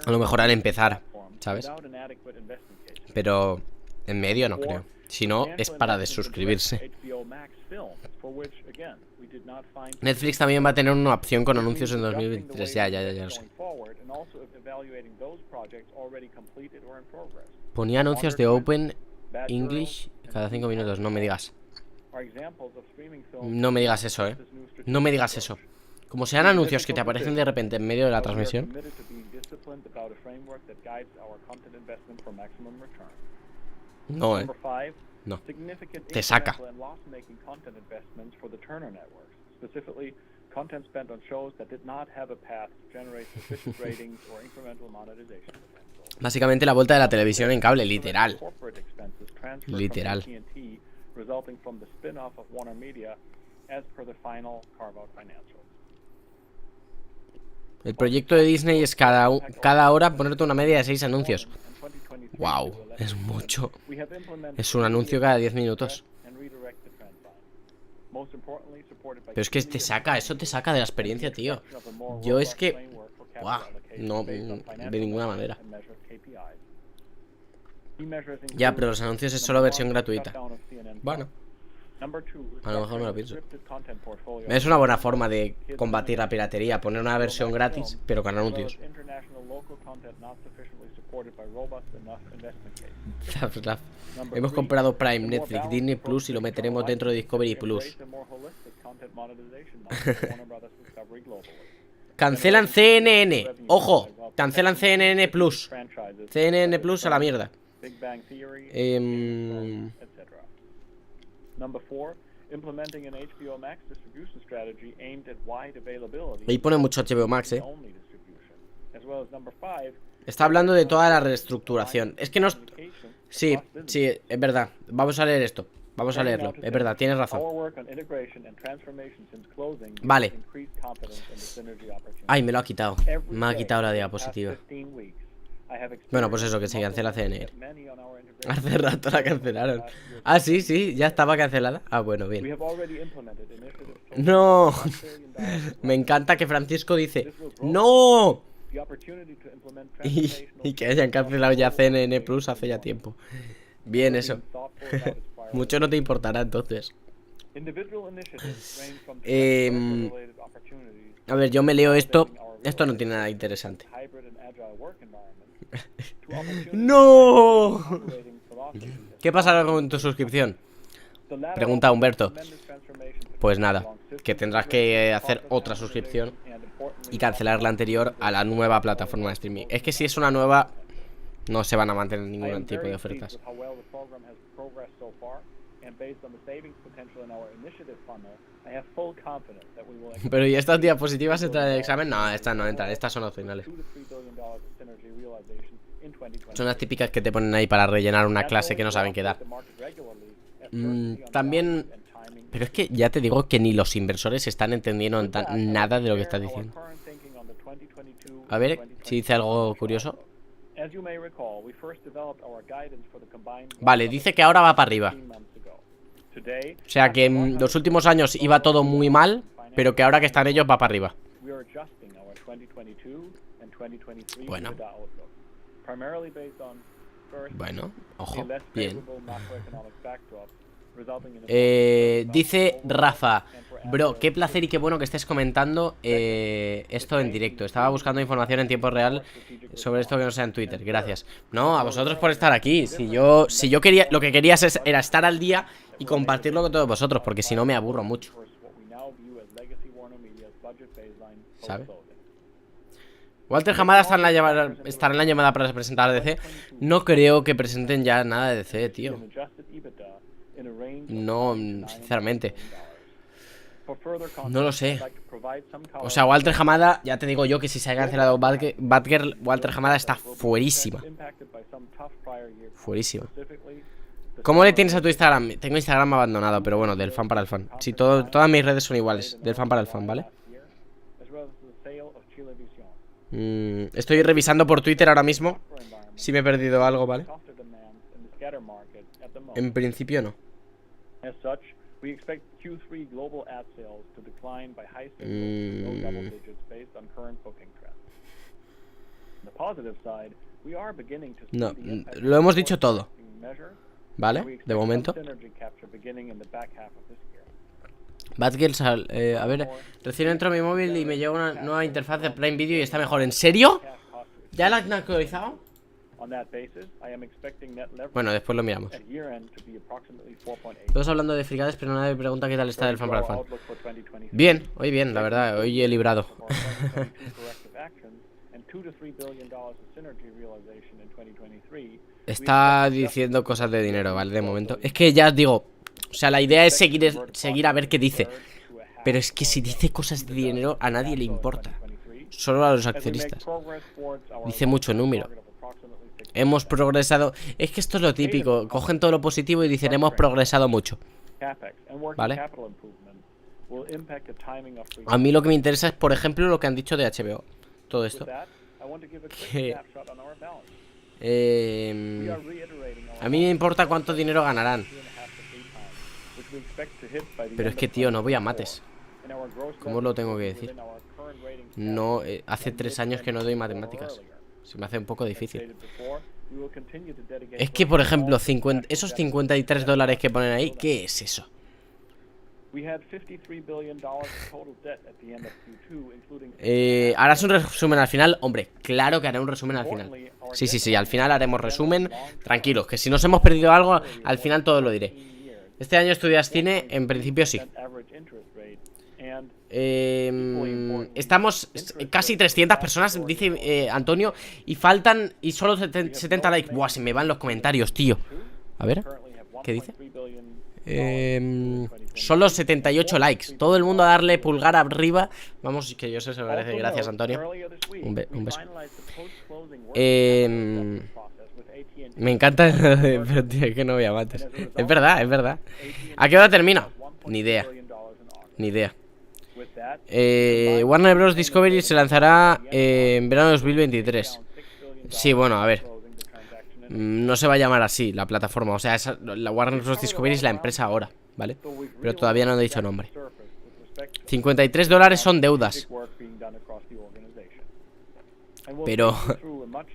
A lo mejor al empezar, ¿sabes? Pero en medio no creo. Si no, es para desuscribirse. Netflix también va a tener una opción con anuncios en 2023. Ya lo sé. Ponía anuncios de Open English cada 5 minutos. No me digas. No me digas eso, No me digas eso. Como sean anuncios que te aparecen de repente en medio de la transmisión. No, no. Te saca. Básicamente la vuelta de la televisión en cable, literal. Literal. El proyecto de Disney es cada hora ponerte una media de 6 anuncios. Wow, es mucho. Es un anuncio cada 10 minutos. Pero es que te saca, eso te saca de la experiencia, tío. Yo es que... Wow, no, de ninguna manera. Ya, pero los anuncios es solo versión gratuita. Bueno, a lo mejor me lo pienso. Es una buena forma de combatir la piratería. Poner una versión gratis, pero con anuncios. Hemos comprado Prime, Netflix, Disney Plus y lo meteremos dentro de Discovery Plus. Cancelan CNN. Ojo, cancelan CNN Plus. CNN Plus a la mierda. Ahí pone mucho HBO Max, Está hablando de toda la reestructuración. Es que no... Sí, es verdad. Vamos a leer esto. Vamos a leerlo. Es verdad, tienes razón. Vale. Ay, me lo ha quitado. Me ha quitado la diapositiva. Bueno, pues eso, que se cancela CNN. Hace rato la cancelaron. Ah, sí, ya estaba cancelada. Ah, bueno, bien. No. Me encanta que Francisco dice ¡no! Y que hayan cancelado ya CNN Plus hace ya tiempo. Bien eso. Mucho no te importará entonces. A ver, yo me leo esto. Esto no tiene nada interesante. ¡No! ¿Qué pasará con tu suscripción? Pregunta Humberto. Pues nada, que tendrás que hacer otra suscripción y cancelar la anterior a la nueva plataforma de streaming. Es que si es una nueva, no se van a mantener ningún tipo de ofertas. Pero ¿y estas diapositivas entran en el examen? No, estas no entran, estas son opcionales. Son las típicas que te ponen ahí para rellenar una clase que no saben qué dar. También... Pero es que ya te digo que ni los inversores están entendiendo nada de lo que estás diciendo. A ver si dice algo curioso. Vale, dice que ahora va para arriba. O sea que en los últimos años iba todo muy mal, pero que ahora que están ellos va para arriba. Bueno. Bueno, ojo, bien. Dice Rafa, bro, qué placer y qué bueno que estés comentando esto en directo. Estaba buscando información en tiempo real sobre esto que no sea en Twitter. Gracias. No, a vosotros por estar aquí. Si yo quería, lo que querías era estar al día y compartirlo con todos vosotros, porque si no me aburro mucho. ¿Sabes? Walter Hamada estará en la llamada para presentar a DC. No creo que presenten ya nada de DC, tío. No, sinceramente. No lo sé. O sea, Walter Hamada, ya te digo yo que si se ha cancelado Batgirl, Walter Hamada está fuerísima. Fuerísima. ¿Cómo le tienes a tu Instagram? Tengo Instagram abandonado, pero bueno, del fan para el fan. Sí, todas mis redes son iguales, del fan para el fan, ¿vale? Estoy revisando por Twitter ahora mismo si me he perdido algo, ¿vale? En principio no. No, lo hemos dicho todo, ¿vale? De momento. Batgirl, a ver, recién entro a mi móvil y me llega una nueva interfaz de Prime Video y está mejor. ¿En serio? ¿Ya la han actualizado? Bueno, después lo miramos. Todos hablando de fricades, pero nadie me pregunta qué tal está el fan para el fan. Bien, hoy bien, la verdad, hoy he librado. Está diciendo cosas de dinero, ¿vale? De momento. Es que ya os digo, o sea, la idea es seguir a ver qué dice. Pero es que si dice cosas de dinero, a nadie le importa. Solo a los accionistas. Dice mucho número. Hemos progresado. Es que esto es lo típico. Cogen todo lo positivo y dicen hemos progresado mucho. ¿Vale? A mí lo que me interesa es, por ejemplo, lo que han dicho de HBO. Todo esto. A mí me importa cuánto dinero ganarán. Pero es que, tío, no voy a mates. ¿Cómo lo tengo que decir? No, hace 3 años que no doy matemáticas. Se me hace un poco difícil. Es que, por ejemplo, esos $53 que ponen ahí, ¿qué es eso? ¿Harás un resumen al final? Hombre, claro que haré un resumen al final. Sí, al final haremos resumen. Tranquilos, que si nos hemos perdido algo, al final todo lo diré. ¿Este año estudias cine? En principio sí. Estamos casi 300 personas, dice Antonio, y faltan y solo 70 likes. Buah, se me van los comentarios, tío. A ver, ¿qué dice? Solo 78 likes. Todo el mundo a darle pulgar arriba. Vamos, que yo sé se merece. Gracias, Antonio. Un beso. Me encanta. Pero tío, que no voy a matar. Es verdad. ¿A qué hora termina? Ni idea. Warner Bros. Discovery se lanzará en verano de 2023. Sí, bueno, a ver. No se va a llamar así la plataforma. O sea, la Warner Bros. Discovery es la empresa ahora, ¿vale? Pero todavía no he dicho nombre. $53 son deudas. Pero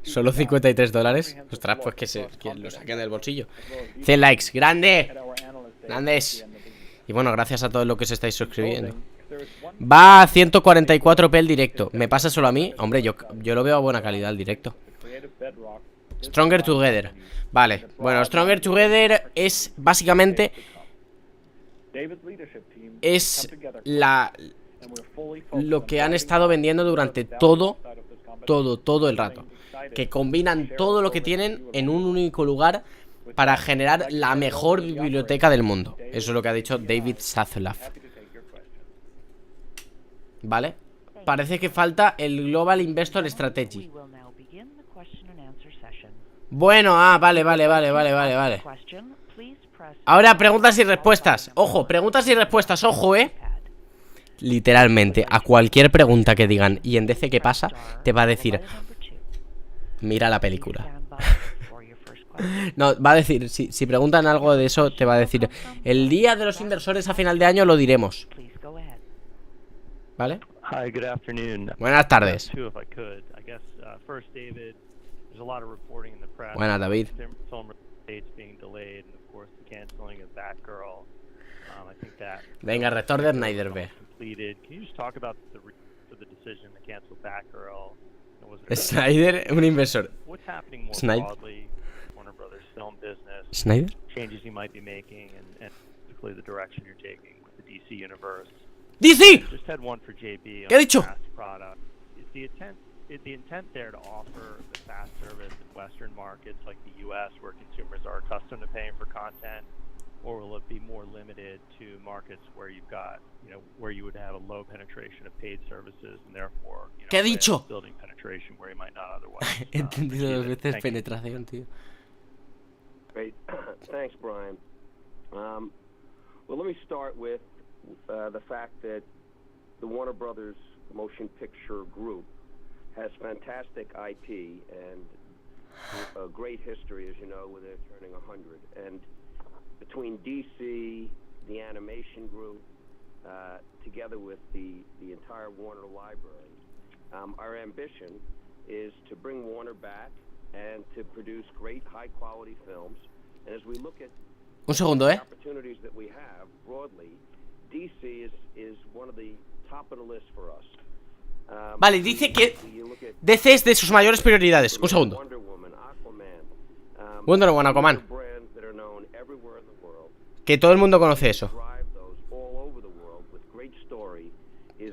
solo $53. Ostras, pues que lo saquen del bolsillo. 100 likes, grande. Grandes. Y bueno, gracias a todos los que os estáis suscribiendo. Va a 144p el directo. ¿Me pasa solo a mí? Hombre, yo lo veo a buena calidad el directo. Stronger Together. Vale, bueno, Stronger Together es básicamente lo que han estado vendiendo durante todo el rato. Que combinan todo lo que tienen en un único lugar para generar la mejor biblioteca del mundo. Eso es lo que ha dicho David Zaslav. ¿Vale? Parece que falta el Global Investor Strategy. Bueno, vale. Ahora preguntas y respuestas. Ojo, preguntas y respuestas, ojo, literalmente, a cualquier pregunta que digan y en DC qué pasa, te va a decir: mira la película. No, va a decir, si preguntan algo de eso, te va a decir: el día de los inversores a final de año lo diremos. ¿Vale? Buenas tardes. Buenas, David. Venga, rector de Snyder. Snyder, un inversor. Snyder. Snyder. DC. ¿Qué ha dicho? The intent there to offer the fast service in Western markets like the U.S., where consumers are accustomed to paying for content, or will it be more limited to markets where you've got, where you would have a low penetration of paid services and therefore, ¿Qué ha dicho? Building penetration where you might not otherwise. He entendido dos veces penetración, tío. Great, thanks, Brian. Well, let me start with the fact that the Warner Brothers Motion Picture Group has fantastic IP and a great history, as you know, where they're turning 100. And between DC, the animation group, together with the entire Warner library, our ambition is to bring Warner back and to produce great high-quality films. And as we look at the opportunities that we have broadly, DC is one of the top of the list for us. Vale, dice que DC es de sus mayores prioridades. Un segundo. Wonder Woman, Aquaman. Que todo el mundo conoce eso.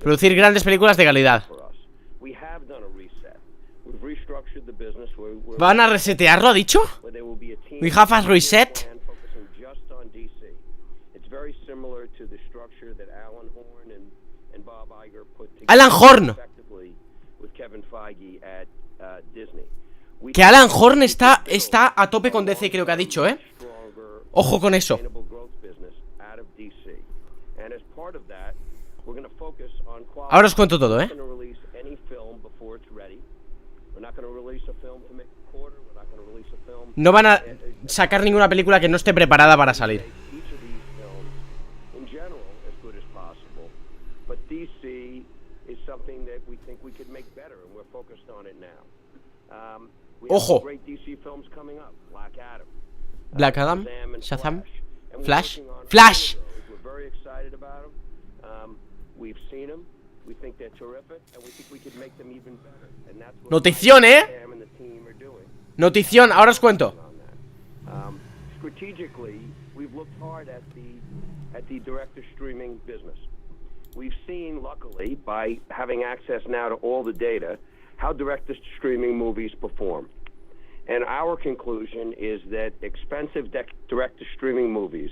Producir grandes películas de calidad. ¿Van a resetearlo, ha dicho? We have a reset. Alan Horn. Que Alan Horn está a tope con DC, creo que ha dicho, Ojo con eso. Ahora os cuento todo, No van a sacar ninguna película que no esté preparada para salir. Ojo. Black Adam, Shazam, Flash. Flash. Notición, Notición, ahora os cuento. Strategically, we've looked hard at the Directo streaming business. We've seen, luckily, by having access now to all the data, how Directo streaming movies perform. And our conclusion is that expensive Directo streaming movies,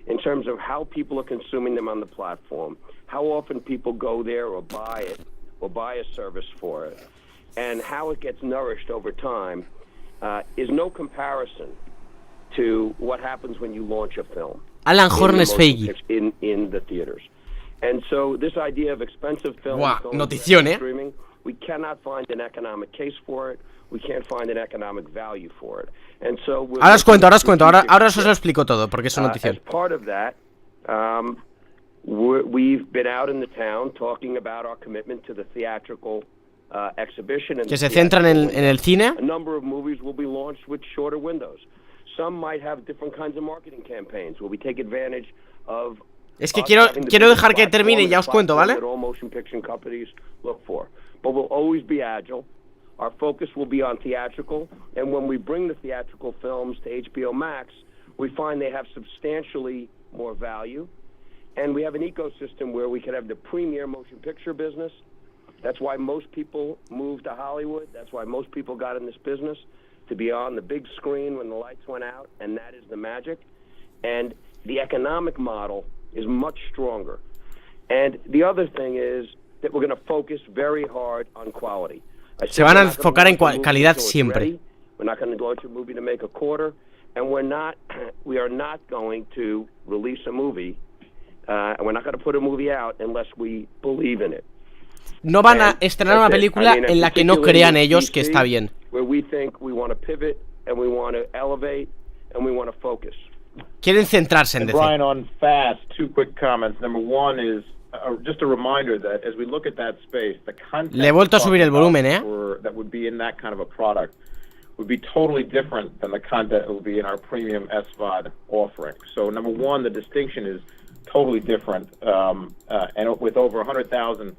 in terms of how people are consuming them on the platform, how often people go there or buy it, or buy a service for it, and how it gets nourished over time, is no comparison to what happens when you launch a film. Alan Horn es fake. In the theaters. And so this idea of expensive films notición, streaming, we cannot find an economic case for it. We can't find an economic value for it. And so ahora os cuento, ahora os lo explico todo, porque es una notición. As part of that, we've been out in the town talking about our commitment to the theatrical exhibition. Que se centran en el cine. A number of movies will be launched with shorter windows. Some might have different kinds of marketing campaigns where we take advantage of. Es que quiero dejar que termine y ya os cuento, ¿vale? But we'll always be agile. Our focus will be on theatrical, and when we bring the theatrical films to HBO Max, we find they have substantially more value, and we have an ecosystem where we can have the premier motion picture business. That's why most people moved to Hollywood. That's why most people got in this business, to be on the big screen when the lights went out, and that is the magic. And the economic model is much stronger. And the other thing is that we're going to focus very hard on quality. Se van a enfocar en calidad siempre. We're not going to launch a movie to make a quarter, and we are not going to release a movie, and we're not going to put a movie out unless we believe in it. No van a estrenar una película en la que no crean ellos que está bien. Where we think we want to pivot and we want to elevate and we want to focus. Quieren centrarse en DC. Brian, on Fast, 2 quick comments. Number one is just a reminder that as we look at that space, the content Le he vuelto a subir el volumen, that would be in that kind of a product would be totally different than the content that would be in our premium SVOD offering. So number one, the distinction is totally different, and with over 100,000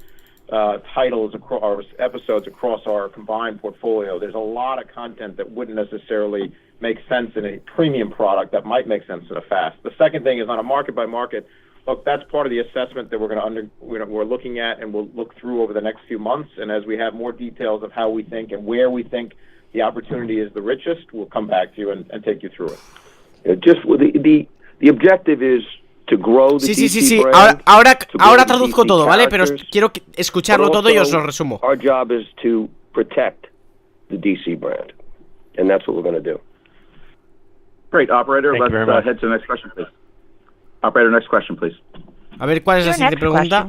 titles or episodes across our combined portfolio, there's a lot of content that wouldn't necessarily make sense in a premium product that might make sense in a Fast. The second thing is on a market by market. Look, that's part of the assessment that we're looking at and we'll look through over the next few months. And as we have more details of how we think and where we think the opportunity is the richest, we'll come back to you and take you through it. Just the objective is to grow the DC brand. Ahora traduzco todo, ¿vale? Pero quiero escucharlo todo y os lo resumo. Our job is to protect the DC brand, and that's what we're going to do. Great, operator. Let's head to the next question, please. Operator, next question, please. A ver, ¿cuál es la siguiente pregunta?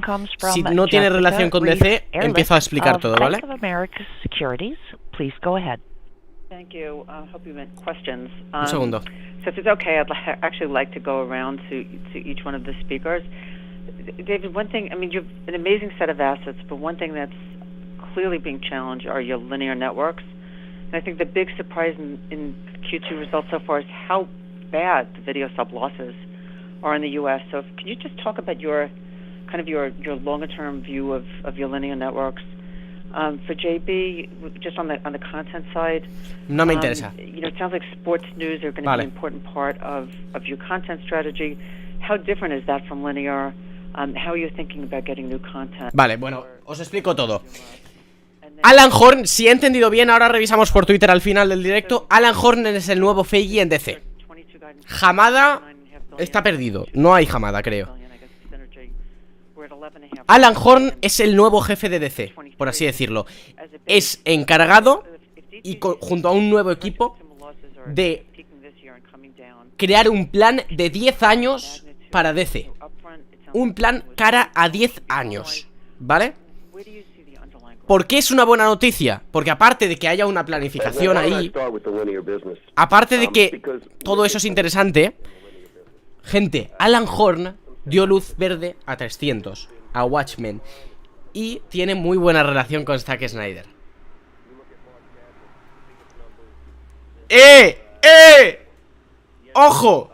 Si no tiene relación con DC, empiezo a explicar todo, ¿vale? Please go ahead. Thank you. Hope you meant questions. Un segundo. So if it's okay, I'd actually like to go around to each one of the speakers. David, one thing, I mean, you have an amazing set of assets, but one thing that's clearly being challenged are your linear networks. And I think the big surprise in Q2 results so far is how bad the video sub losses are in the U.S. So can you just talk about your longer-term view of your linear networks? For JB, just on the content side, no me interesa. It sounds like sports news are going to be an important part of your content strategy. How different is that from linear? How are you thinking about getting new content? Vale, bueno, os explico todo. Alan Horn, si he entendido bien, ahora revisamos por Twitter al final del directo. Alan Horn es el nuevo Feige en DC. Hamada está perdido, no hay Hamada, creo. Alan Horn es el nuevo jefe de DC, por así decirlo. Es encargado, y junto a un nuevo equipo, de crear un plan de 10 años para DC. Un plan cara a 10 años, ¿vale? ¿Por qué es una buena noticia? Porque aparte de que haya una planificación ahí, aparte de que todo eso es interesante, gente, Alan Horn dio luz verde a 300, a Watchmen, y tiene muy buena relación con Zack Snyder. ¡Ojo!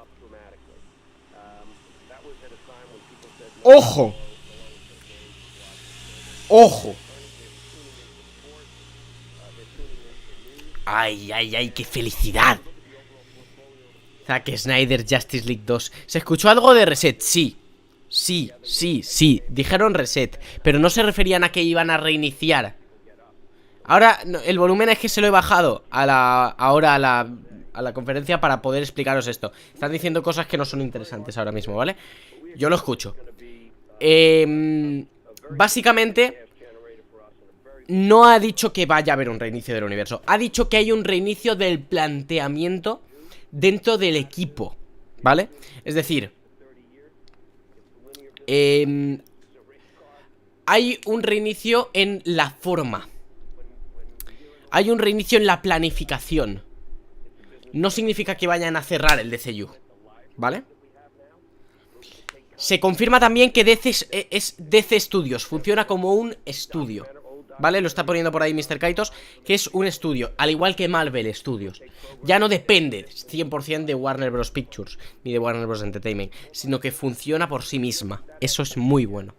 ¡Ojo! ¡Ojo! ¡Ay, ay, ay! ¡Qué felicidad! Zack Snyder Justice League 2. ¿Se escuchó algo de reset? Sí. Sí. Dijeron reset, pero no se referían a que iban a reiniciar. Ahora, no, el volumen es que se lo he bajado a la conferencia para poder explicaros esto. Están diciendo cosas que no son interesantes ahora mismo, ¿vale? Yo lo escucho. Básicamente, no ha dicho que vaya a haber un reinicio del universo. Ha dicho que hay un reinicio del planteamiento dentro del equipo, ¿vale? Es decir, hay un reinicio en la forma. Hay un reinicio en la planificación. No significa que vayan a cerrar el DCEU, ¿vale? Se confirma también que DC es DC Studios, funciona como un estudio, ¿vale? Lo está poniendo por ahí Mr. Kaitos, que es un estudio, al igual que Marvel Studios. Ya no depende 100% de Warner Bros. Pictures ni de Warner Bros. Entertainment, sino que funciona por sí misma. Eso es muy bueno,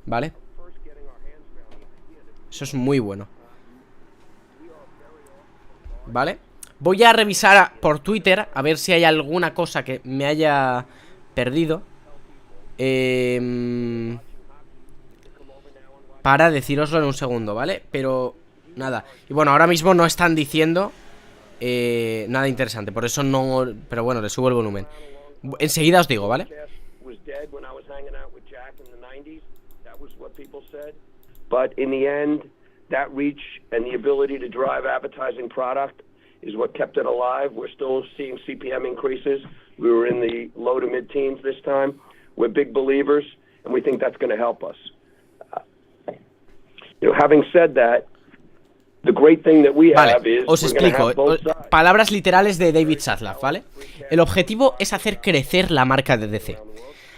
¿vale? Eso es muy bueno, ¿vale? Voy a revisar por Twitter a ver si hay alguna cosa que me haya perdido, para deciroslo en un segundo, ¿vale? Pero nada. Y bueno, ahora mismo no están diciendo nada interesante, por eso no... Pero bueno, le subo el volumen. Enseguida os digo, ¿vale? But in the end, that reach and the ability to drive advertising product is what kept it alive. We're still seeing CPM increases. We were in the low to mid-teens this time. We're big believers, and we think that's going to help us. Having said that, the great thing that we have is os explico, palabras literales de David Zaslav, ¿vale? El objetivo es hacer crecer la marca de DC,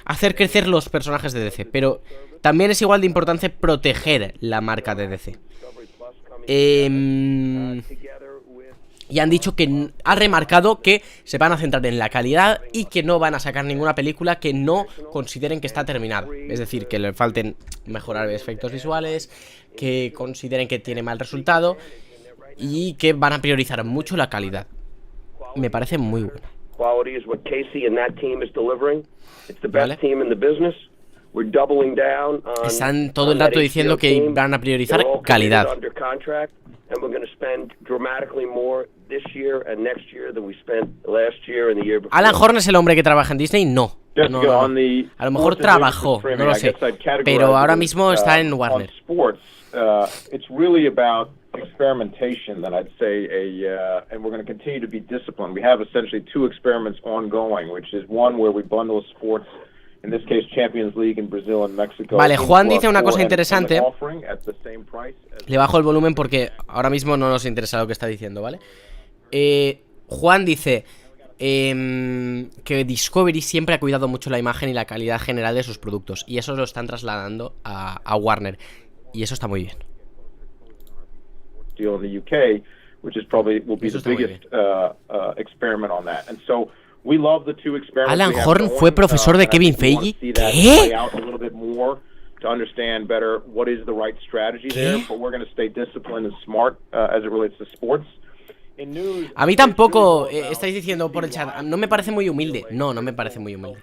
hacer crecer los personajes de DC, pero también es igual de importante proteger la marca de DC. Y han dicho que ha remarcado que se van a centrar en la calidad y que no van a sacar ninguna película que no consideren que está terminada. Es decir, que le falten mejorar efectos visuales, que consideren que tiene mal resultado y que van a priorizar mucho la calidad. Me parece muy bueno. ¿Vale? Están todo el rato diciendo que van a priorizar calidad. Alan Horn es el hombre que trabaja en Disney, no. No. A lo mejor trabajó, no lo sé, pero ahora mismo está en Warner. It's really about experimentation that I'd say and we're going to continue to be disciplined. We have essentially two experiments ongoing, which is one where we bundle sports, in this case Champions League in Brazil and Mexico. Vale, Juan dice una cosa interesante. Le bajo el volumen porque ahora mismo no nos interesa lo que está diciendo, ¿vale? Juan dice que Discovery siempre ha cuidado mucho la imagen y la calidad general de sus productos, y eso lo están trasladando a Warner, y eso está muy bien. In the UK, which is probably will be the biggest experiment on that. And so we love the two experiments. Alan Horn fue profesor de Kevin Feige. ¿Qué? To understand better what is the right strategy there, but we're going to stay disciplined and smart as it relates to sports. A mí tampoco estáis diciendo por el chat, no me parece muy humilde. No me parece muy humilde.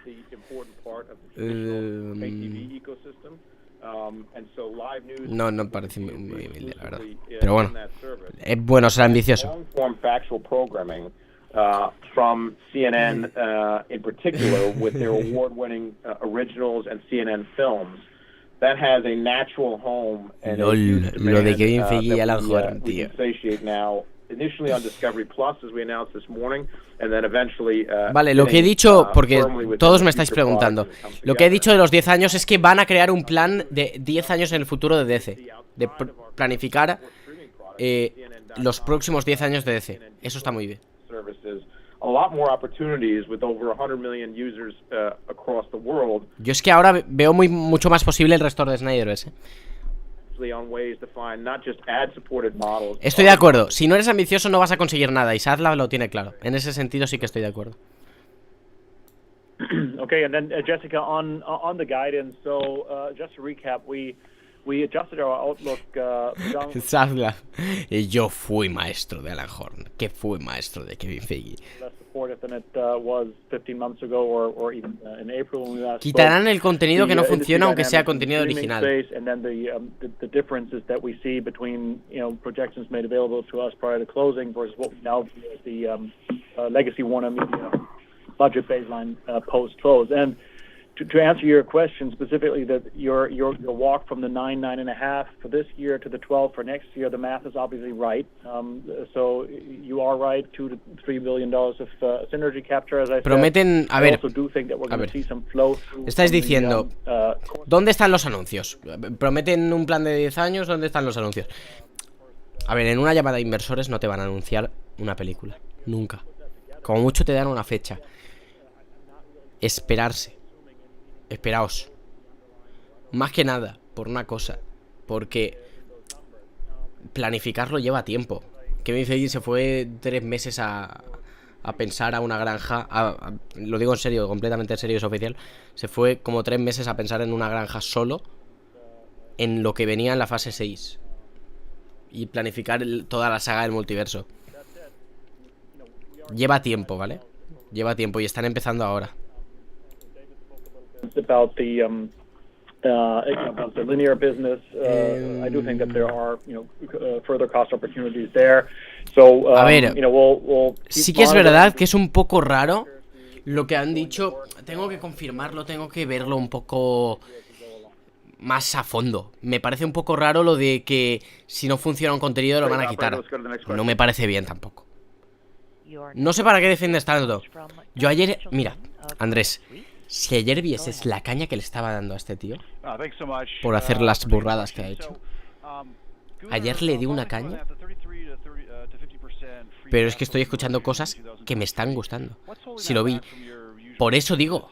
No parece muy humilde, la verdad. Pero bueno, es bueno ser ambicioso. From CNN in particular, with their award-winning originals and CNN films, that has a natural home and lo de Kevin Feige y Alan Horn, tío. Initially on Discovery Plus, as we announced this morning, and then eventually, vale, lo que he dicho, porque todos me estáis preguntando, lo que he dicho de los 10 años es que van a crear un plan de 10 años en el futuro de DC, de planificar los próximos 10 años de DC. Eso está muy bien. Yo es que ahora veo mucho más posible el restore de Snyder, ¿ves? Estoy de acuerdo. Si no eres ambicioso no vas a conseguir nada, y Zaslav lo tiene claro. En ese sentido sí que estoy de acuerdo. Okay, and then Jessica, on the guidance. So just to recap, we adjusted our outlook. Zaslav, yo fui maestro de Alan Horn, que fui maestro de Kevin Feige. Quitarán el contenido que no funciona, aunque sea contenido original. Budget baseline post-close. And to answer your question specifically, that your walk from the 9.5 for this year to the 12 for next year, the math is obviously right. So you are right, $2 to $3 billion of synergy capture, as I said. Prometen, a ver, estáis diciendo, ¿dónde están los anuncios? Prometen un plan de 10 años, ¿dónde están los anuncios? A ver, en una llamada de inversores no te van a anunciar una película, nunca. Como mucho te dan una fecha. Esperaos. Más que nada, por una cosa. Porque planificarlo lleva tiempo. Kevin Feige se fue 3 meses a pensar a una granja, lo digo en serio, completamente en serio, es oficial. Se fue como 3 meses a pensar en una granja solo, en lo que venía en la fase 6, y planificar toda la saga del multiverso. Lleva tiempo, ¿vale? Lleva tiempo y están empezando ahora. About the linear business, I do think that there are, further cost opportunities there. So, a ver, we'll sí que es verdad que es un poco raro lo que han dicho. Tengo que confirmarlo, tengo que verlo un poco más a fondo. Me parece un poco raro lo de que si no funciona un contenido lo van a quitar. No me parece bien tampoco. No sé para qué defiendes tanto. Yo ayer, mira, Andrés, si ayer vieses la caña que le estaba dando a este tío por hacer las burradas que ha hecho. Ayer le di una caña, pero es que estoy escuchando cosas que me están gustando. Si lo vi, por eso digo,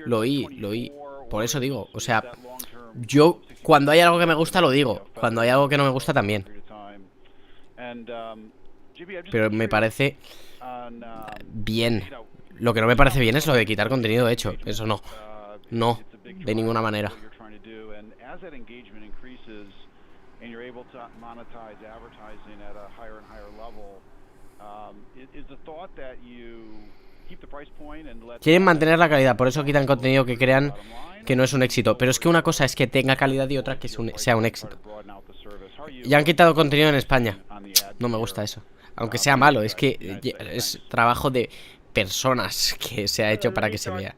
lo oí, por eso digo, o sea, yo cuando hay algo que me gusta lo digo, cuando hay algo que no me gusta también. Pero me parece bien. Lo que no me parece bien es lo de quitar contenido hecho. Eso no. No, de ninguna manera. Quieren mantener la calidad, por eso quitan contenido que crean que no es un éxito. Pero es que una cosa es que tenga calidad y otra que sea un éxito. Ya han quitado contenido en España. No me gusta eso. Aunque sea malo, es que es trabajo de personas que se ha hecho para que se vea.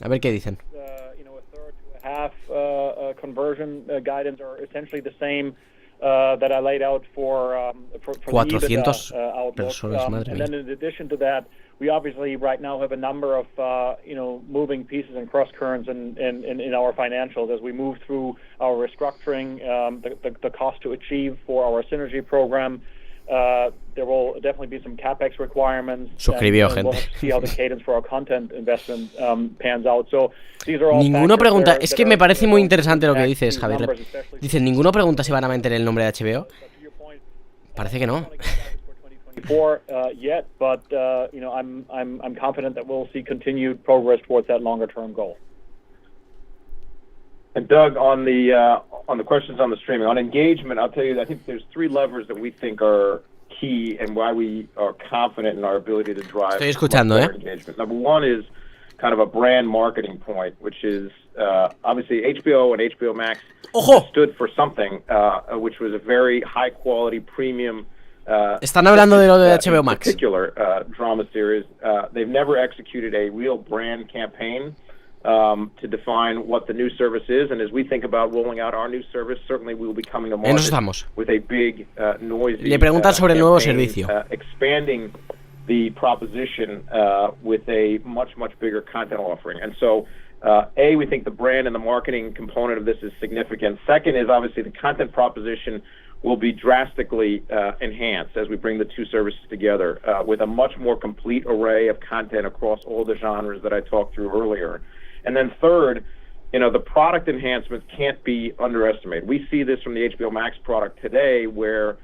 A ver qué dicen. 400 personas, madre mía. We obviously right now have a number of moving pieces and cross currents in our financials as we move through our restructuring, the cost to achieve for our synergy program. There will definitely be some capex requirements. Suscribió, gente. We'll see how the cadence for our content investment pans out. So these are all. Ninguno pregunta. Es que me parece muy interesante lo que dices, Javier. Dicen, ninguno pregunta si van a meter el nombre de HBO. Parece que no. Yet, but I'm confident that we'll see continued progress towards that longer-term goal. And Doug, on the questions on the streaming, on engagement, I'll tell you, I think there's 3 levers that we think are key and why we are confident in our ability to drive engagement. Number 1 is kind of a brand marketing point, which is obviously HBO and HBO Max stood for something, which was a very high-quality premium. Están hablando de lo de HBO Max. Particular drama series. They've never executed a real brand campaign to define what the new service is, and as we think about rolling out our new service, certainly we will be coming to market with a big, noisy. Le preguntan sobre el nuevo servicio. Expanding the proposition with a much bigger content offering, and so. We think the brand and the marketing component of this is significant. Second is obviously the content proposition will be drastically enhanced as we bring the 2 services together with a much more complete array of content across all the genres that I talked through earlier. And then third, the product enhancements can't be underestimated. We see this from the HBO Max product today where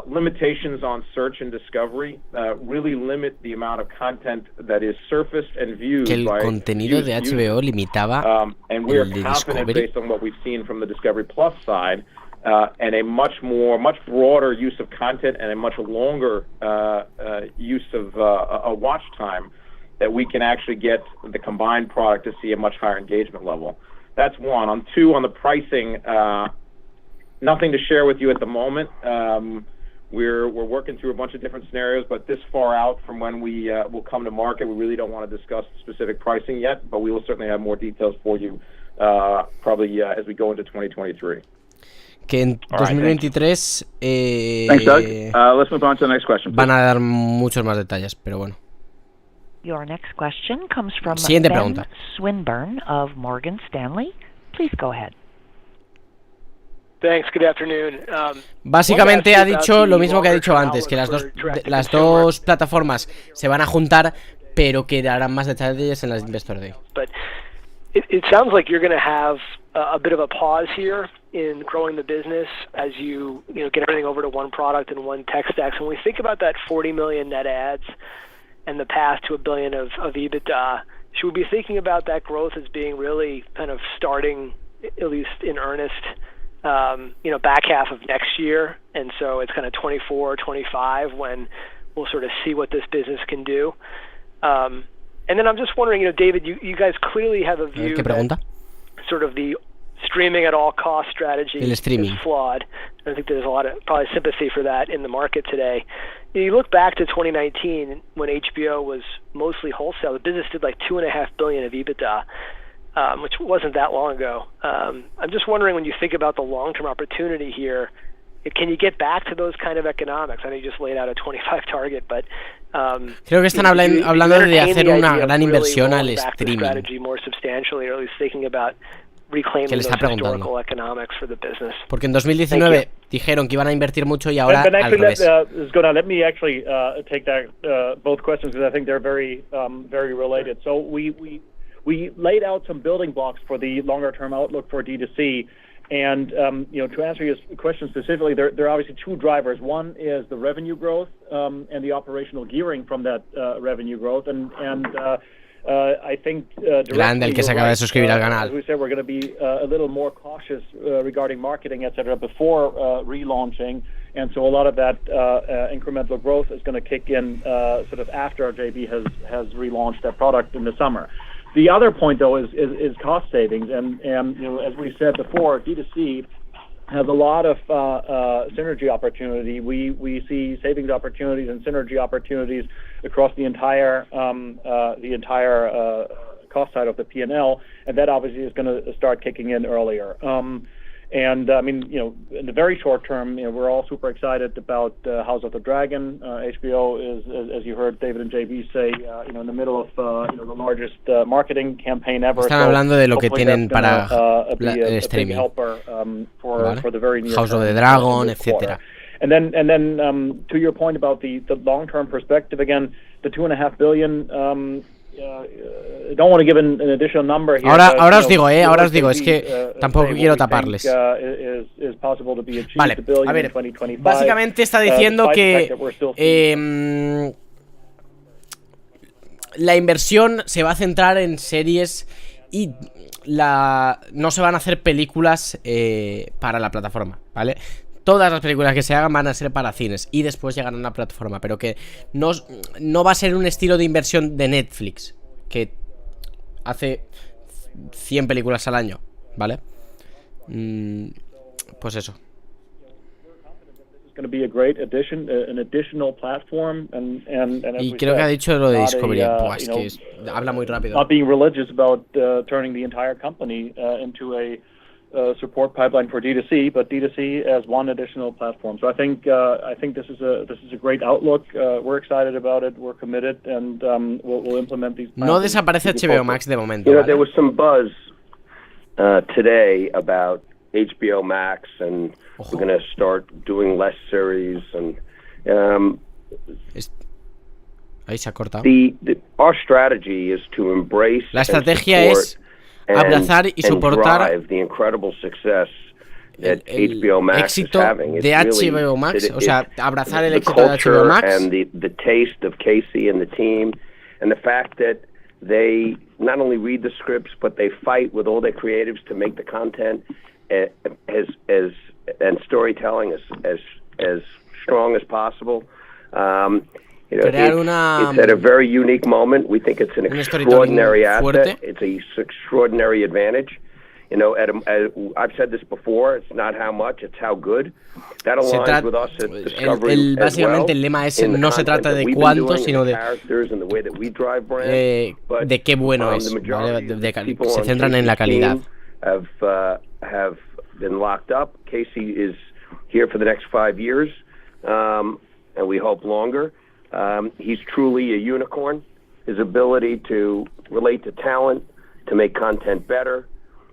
limitations on search and discovery really limit the amount of content that is surfaced and viewed que el by contenido de HBO limitaba and we're el de confident Discovery. based on what we've seen from the Discovery Plus side and a much broader use of content and a much longer use of a watch time that we can actually get the combined product to see a much higher engagement level. That's 1. On 2, on the pricing, nothing to share with you at the moment. We're working through a bunch of different scenarios, but this far out from when we will come to market, we really don't want to discuss specific pricing yet, but we will certainly have more details for you probably as we go into 2023. Que en 2023 Thanks, Doug. Let's move on to the next question. Van a dar muchos más detalles, pero bueno. Your next question comes from Siguiente Ben pregunta. Swinburne of Morgan Stanley. Please go ahead. Thanks. Good afternoon. Básicamente ha dicho lo mismo que ha dicho antes, que las dos plataformas se van a juntar, pero que darán más detalles en la Investor Day. But it sounds like you're going to have a bit of a pause here in growing the business as you get everything over to one product and one tech stack. So when we think about that 40 million net adds and the path to $1 billion of EBITDA, should we be thinking about that growth as being really kind of starting, at least in earnest, back half of next year, and so it's kind of 24, 25 when we'll sort of see what this business can do? And then I'm just wondering, David, you guys clearly have a view that sort of the streaming at all cost strategy is flawed. I think there's a lot of probably sympathy for that in the market today. You look back to 2019 when HBO was mostly wholesale. The business did like $2.5 billion of EBITDA, which wasn't that long ago. I'm just wondering, when you think about the long-term opportunity here, can you get back to those kind of economics? I know you just laid out a 25 target, but creo que están hablando de hacer una gran inversión al streaming. Que le está preguntando. Porque en 2019 dijeron que iban a invertir mucho y ahora al revés. Let me actually take that both questions, because I think they're very related. So we laid out some building blocks for the longer term outlook for D2C. And to answer your question specifically, there are obviously two drivers. One is the revenue growth and the operational gearing from that revenue growth. And I think grande el que se acaba de suscribir al canal. As we said, we're going to be a little more cautious regarding marketing, etc., before relaunching. And so a lot of that incremental growth is going to kick in sort of after our JV has relaunched that product in the summer. The other point, though, is cost savings, and as we said before, D2C has a lot of synergy opportunity. We see savings opportunities and synergy opportunities across the entire cost side of the P&L, and that obviously is going to start kicking in earlier. And I mean, in the very short term, we're all super excited about House of the Dragon. HBO is, as you heard David and JB say, in the middle of the largest marketing campaign ever. Están hablando de lo que tienen para el streaming. For the very near House of the Dragon, etc. And then to your point about the long-term perspective, again, the $2.5 billion. Don't want to give an additional number here. Ahora os digo, es que tampoco quiero taparles. Vale, a ver, básicamente está diciendo que la inversión se va a centrar en series y no se van a hacer películas para la plataforma, ¿vale? Todas las películas que se hagan van a ser para cines y después llegarán a una plataforma, pero que no va a ser un estilo de inversión de Netflix, que hace 100 películas al año, ¿vale? Pues eso. Y creo que ha dicho lo de Discovery. Es que habla muy rápido. Not being religious about turning the entire company into a support pipeline for D2C, but D2C as one additional platform. So I think this is a great outlook. We're excited about it. We're committed, and we'll implement these plans. No desaparece HBO Max de momento. ¿Vale? There was some buzz today about HBO Max, and we're going to start doing less series, and ahí se ha cortado. Our strategy is to embrace. La estrategia es abrazar y soportar el éxito de HBO Max, o sea, abrazar el éxito de HBO Max and the taste of Casey and the team, and the fact that they not only read the scripts but they fight with all their creatives to make the content and storytelling as strong as possible. It's at a very unique moment. We think it's an extraordinary asset. It's an extraordinary advantage. I've said this before. It's not how much, it's how good. That aligns with us at Discovery básicamente el lema es no se trata de cuánto, sino de qué bueno es. Se centran en la calidad. Have been locked up. Casey is here for the next 5 years, and we hope longer. He's truly a unicorn. His ability to relate to talent, to make content better,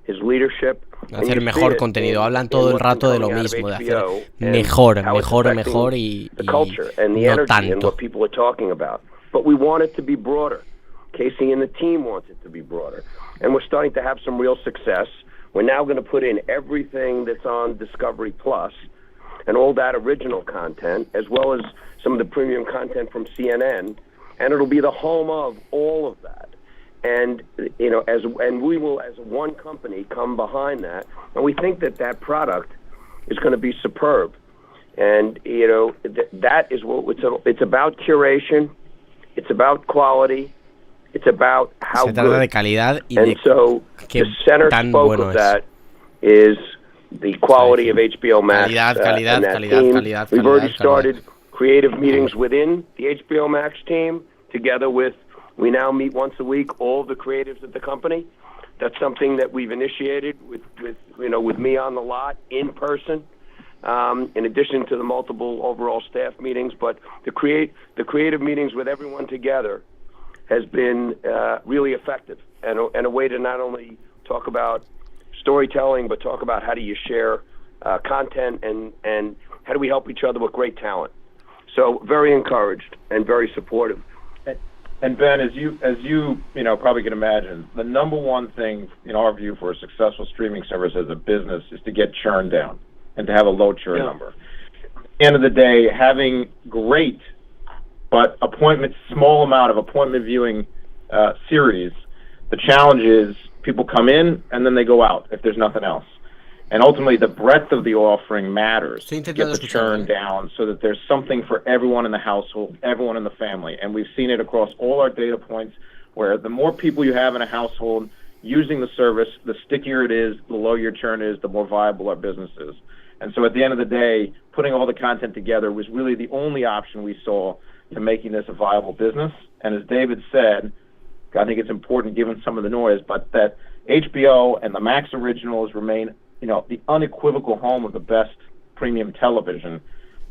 his leadership. Hacer mejor contenido. Hablan todo el rato de lo mismo, de hacer mejor y no tanto. but we want it to be broader. Casey and the team wants it to be broader. And we're starting to have some real success. We're now going to put in everything that's on Discovery Plus and all that original content, as well as some of the premium content from CNN, and it'll be the home of all of that. And we will, as one company, come behind that, and we think that product is going to be superb. And that is what it's about: curation, it's about quality, it's about how Se trata good. de calidad y And de so qué the center tan spoke bueno of es. that is the quality of HBO Max. Calidad, and that calidad, team. calidad, We've calidad, already calidad. started creative meetings within the HBO Max team, together with, we now meet once a week, all the creatives at the company. That's something that we've initiated with me on the lot in person, in addition to the multiple overall staff meetings. But the creative meetings with everyone together has been really effective, and a way to not only talk about storytelling, but talk about how do you share content and how do we help each other with great talent. So very encouraged and very supportive. And Ben, as you probably can imagine, the number one thing in our view for a successful streaming service as a business is to get churn down and to have a low churn number. At the end of the day, having great but small amount of appointment viewing series, the challenge is people come in and then they go out if there's nothing else. And ultimately, the breadth of the offering matters to get the churn down so that there's something for everyone in the household, everyone in the family. And we've seen it across all our data points where the more people you have in a household using the service, the stickier it is, the lower your churn is, the more viable our business is. And so at the end of the day, putting all the content together was really the only option we saw to making this a viable business. And as David said, I think it's important given some of the noise, but that HBO and the Max originals remain the unequivocal home of the best premium television,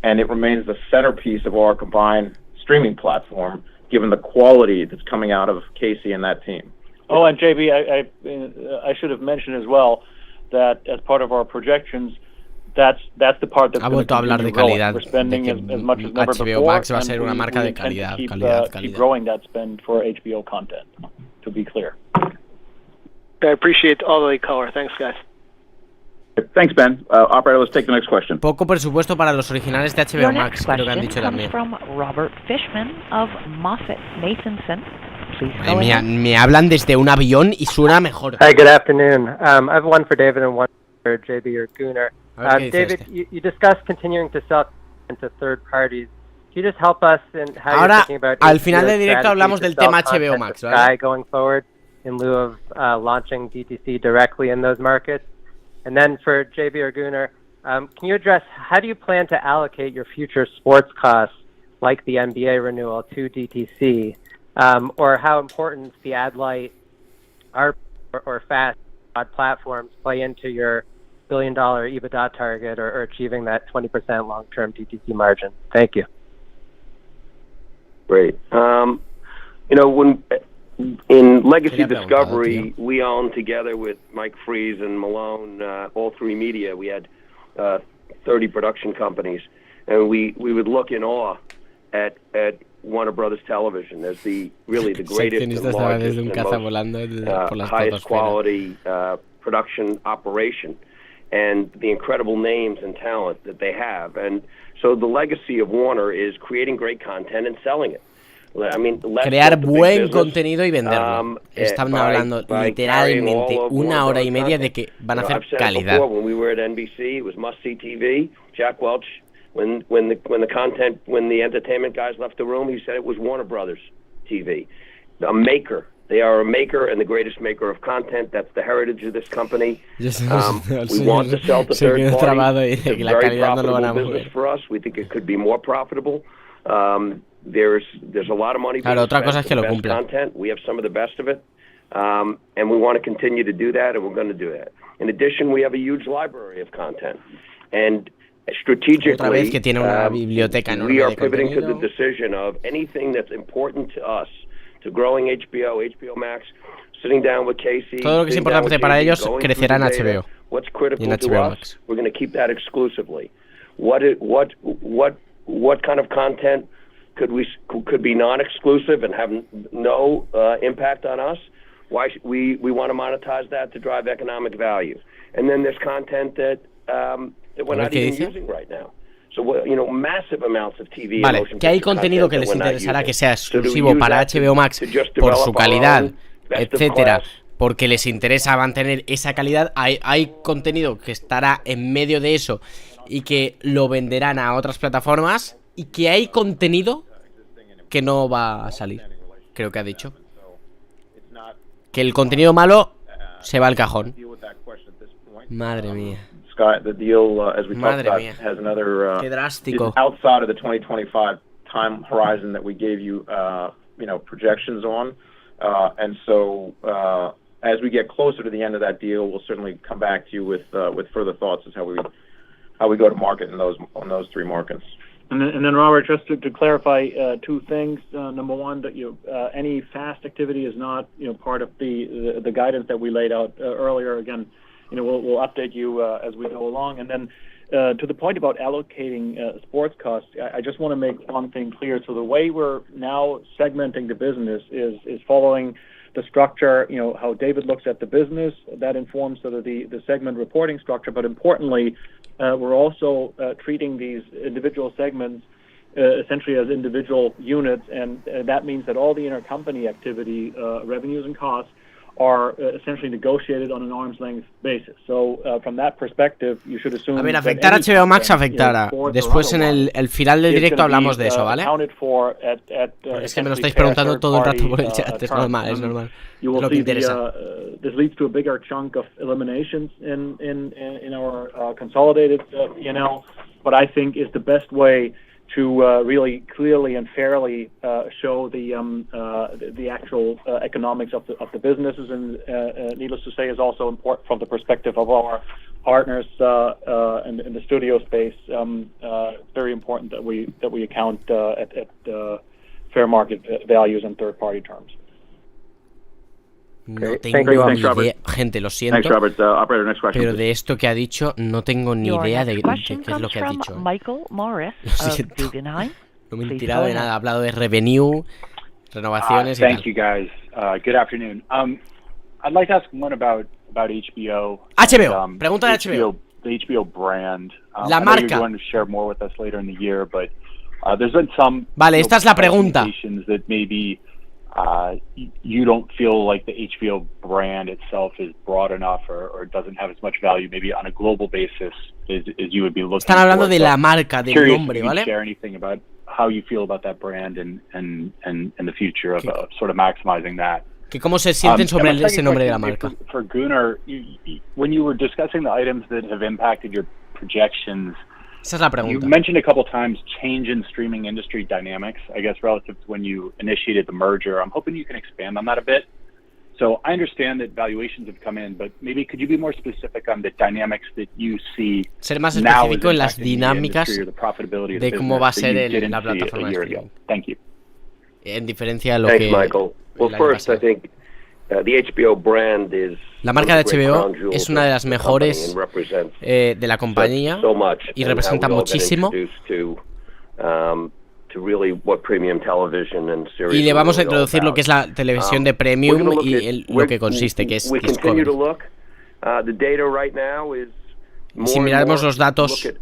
and it remains the centerpiece of our combined streaming platform, given the quality that's coming out of Casey and that team. Oh, and JB, I should have mentioned as well that as part of our projections, that's the part that's going to continue growing. We're spending as much as never HBO before, Max va a ser una marca de calidad, keep growing that spend for HBO content, to be clear. I appreciate all the color. Thanks, guys. Thanks, Ben. Operator, let's take the next question. Poco presupuesto para los originales de HBO Your Max, next creo que han question dicho comes también. from Robert Fishman of Moffett-Nathanson. Please go Madre mía, ahead. me hablan desde un avión y suena mejor. Hi, good afternoon. I have one for David and one for JB or Gunnar. David, you discussed continuing to sell into third parties. Can you just help us in how you're thinking about al final de directo hablamos del tema HBO Max, ¿vale? Sky going forward in lieu of launching DTC directly in those markets? And then for JB or Gunnar, can you address how do you plan to allocate your future sports costs, like the NBA renewal, to DTC, or how important the ad light or fast platforms play into your $1 billion EBITDA target or achieving that 20% long-term DTC margin? Thank you. Great. When in Legacy Discovery, we owned together with Mike Freeze and Malone, all three media. We had 30 production companies, and we would look in awe at Warner Brothers Television as really the greatest and largest and most highest quality production operation, and the incredible names and talent that they have. And so the legacy of Warner is creating great content and selling it. Crear buen contenido y venderlo. Están hablando literalmente una hora y media de que van a hacer calidad. When we were at NBC, it was must-see TV. Jack Welch, when the entertainment guys left the room, he said it was Warner Brothers TV. A maker. They are a maker and the greatest maker of content. That's the heritage of this company. We want to sell to third parties. It's a very profitable business for us. We think it could be more profitable. There's a lot of money being spent for the best content. We have some of the best of it, and we want to continue to do that, and we're going to do that. In addition, we have a huge library of content, and strategically, we are pivoting to the decision of anything that's important to us, to growing HBO Max, sitting down with Casey. Todo lo que es importante para ellos crecerá en HBO. What's critical to us? We're going to keep that exclusively. What kind of content could be non-exclusive and have no impact on us. Why we want to monetize that to drive economic value. And then there's content that we're not even using right now. So, massive amounts of TV. Vale, que hay contenido que les interesará que sea exclusivo para HBO Max por su calidad, etcétera, porque les interesa mantener esa calidad. Hay contenido que estará en medio de eso y que lo venderán a otras plataformas, y que hay contenido que no va a salir, creo que ha dicho. Que el contenido malo se va al cajón. Madre mía. The deal, as we talked about, mía. has another Qué drástico. outside of the 2025 time horizon that we gave you, projections on, and so as we get closer to the end of that deal, we'll certainly come back to you with further thoughts as how we go to market on those three markets. And then Robert, just to clarify two things. Number one, that any fast activity is not part of the guidance that we laid out earlier. Again, we'll update you as we go along. And then to the point about allocating sports costs, I just want to make one thing clear. So the way we're now segmenting the business is following the structure, how David looks at the business. That informs sort of the segment reporting structure. But importantly, we're also treating these individual segments essentially as individual units, and that means that all the intercompany activity, revenues and costs, are essentially negotiated on an arm's length basis. So from that perspective, you should assume. A ver, afectar a HBO Max afectará. Después en el final del directo hablamos de eso, ¿vale? Es que me lo estáis preguntando todo el rato por el chat, es normal, es normal. Es lo que interesa. This leads to a bigger chunk of eliminations in our consolidated P&L, but I think is the best way to really clearly and fairly show the actual economics of the businesses, and needless to say, is also important from the perspective of our partners in the studio space. It's very important that we account at fair market values and third-party terms. No tengo ni idea, gente, lo siento. Thanks, Robert. Operator, next question, pero de esto que ha dicho no tengo ni idea de qué es lo que ha dicho. Lo siento. No me he enterado de nada. Ha hablado de revenue, renovaciones y tal. Thank you, guys. Good afternoon. I'd like to ask one about HBO. HBO. Pregunta de HBO. The HBO brand. La marca. You're going to share more with us later in the year, but there's been some. Vale, esta es la pregunta. That maybe you don't feel like the HBO brand itself is broad enough or doesn't have as much value maybe on a global basis as you would be looking. Están hablando de la marca, del nombre, ¿vale? Share anything about how you feel about that brand and the future of sort of maximizing that. Que cómo se sienten sobre ese nombre de la marca. For Gunnar, when you were discussing the items that have impacted your projections, esa es la pregunta. You mentioned a couple times change in streaming industry dynamics, I guess, relative to when you initiated the merger. I'm hoping you can expand on that a bit. So I understand that valuations have come in, but maybe could you be more specific on the dynamics that you see? Ser más específico en las dinámicas de cómo va a ser en la plataforma de streaming. Thank you. En diferencia de lo Thanks, que. Michael. Well, first, I think the HBO brand is. La marca de HBO es una de las mejores de la compañía y representa muchísimo. Y le vamos a introducir lo que es la televisión de premium y lo que consiste, que es Discovery. Si miramos los datos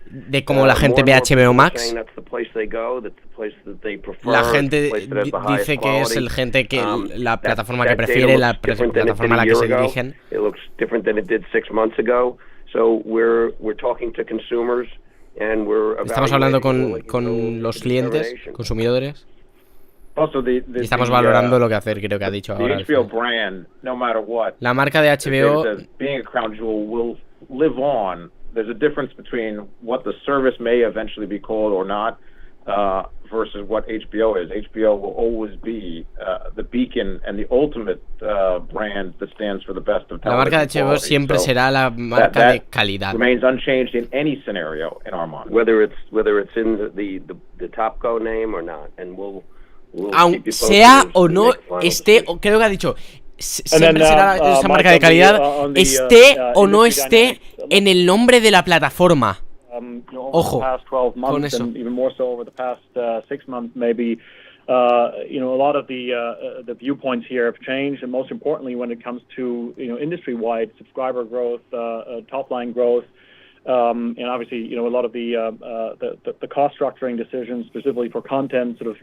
de cómo la gente ve HBO Max, la gente dice que es la plataforma que prefiere, la plataforma a la que se dirigen. Estamos hablando con los clientes, consumidores, y estamos valorando lo que hacer, creo que ha dicho ahora. La marca de HBO there's a difference between what the service may eventually be called or not versus what HBO is. HBO will always be the beacon and the ultimate brand that stands for the best of television. La marca de HBO siempre será la marca de calidad. Remains unchanged in any scenario in our mind. Whether it's in the Topco name or not, and we'll aunque sea o no esté, creo que ha dicho siempre será esa marca de calidad, esté o no esté en el nombre de la plataforma. over the past 12 months, and even more so over the past 6 months, maybe. A lot of the viewpoints here have changed, and most importantly, when it comes to industry-wide subscriber growth, top-line growth, and obviously a lot of the cost structuring decisions specifically for content sort of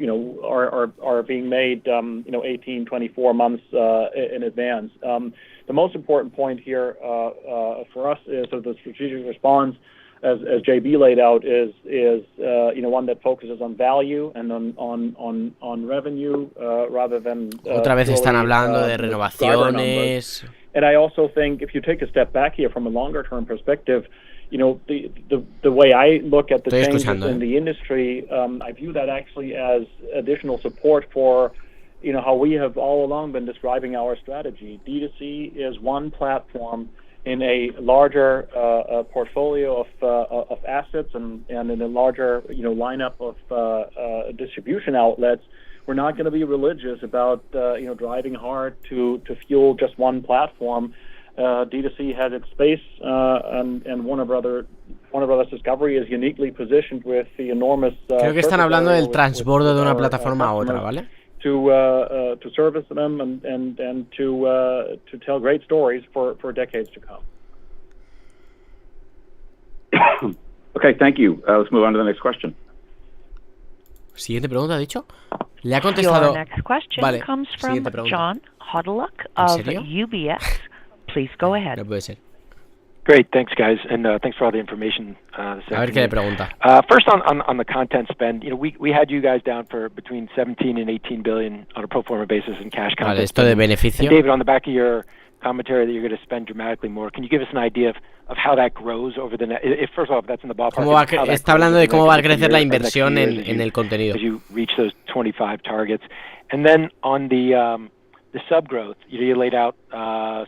are being made 18, 24 months in advance. The most important point here for us is sort of the strategic response. As JB laid out, is one that focuses on value and on revenue rather than. Otra vez están hablando de renovaciones. And I also think if you take a step back here from a longer-term perspective, the way I look at the changes in the industry, I view that actually as additional support for how we have all along been describing our strategy. D2C is one platform in a larger portfolio of assets and in a larger lineup of distribution outlets. We're not going to be religious about driving hard to fuel just one platform. D2C has its space, and Warner Brothers Discovery is uniquely positioned with the enormous. Creo que están hablando del transbordo de una plataforma a otra, ¿vale? To service them and to tell great stories for decades to come. Okay, thank you. Let's move on to the next question. Siguiente pregunta, dicho. Le ha contestado. Your next question vale, comes from John Hodluck of UBS. Please go ahead. No puede ser. Great, thanks guys, and thanks for all the information. A ver qué le pregunta. First on the content spend, we had you guys down for between 17 and 18 billion on a pro forma basis in cash content. Vale, esto de beneficio. And David, on the back of your commentary that you're going to spend dramatically more, can you give us an idea of how that grows over the next? First of all, if that's in the ballpark. Está hablando de cómo va a crecer la inversión en el contenido. As you reach those 25 targets, and then on the sub growth, you laid out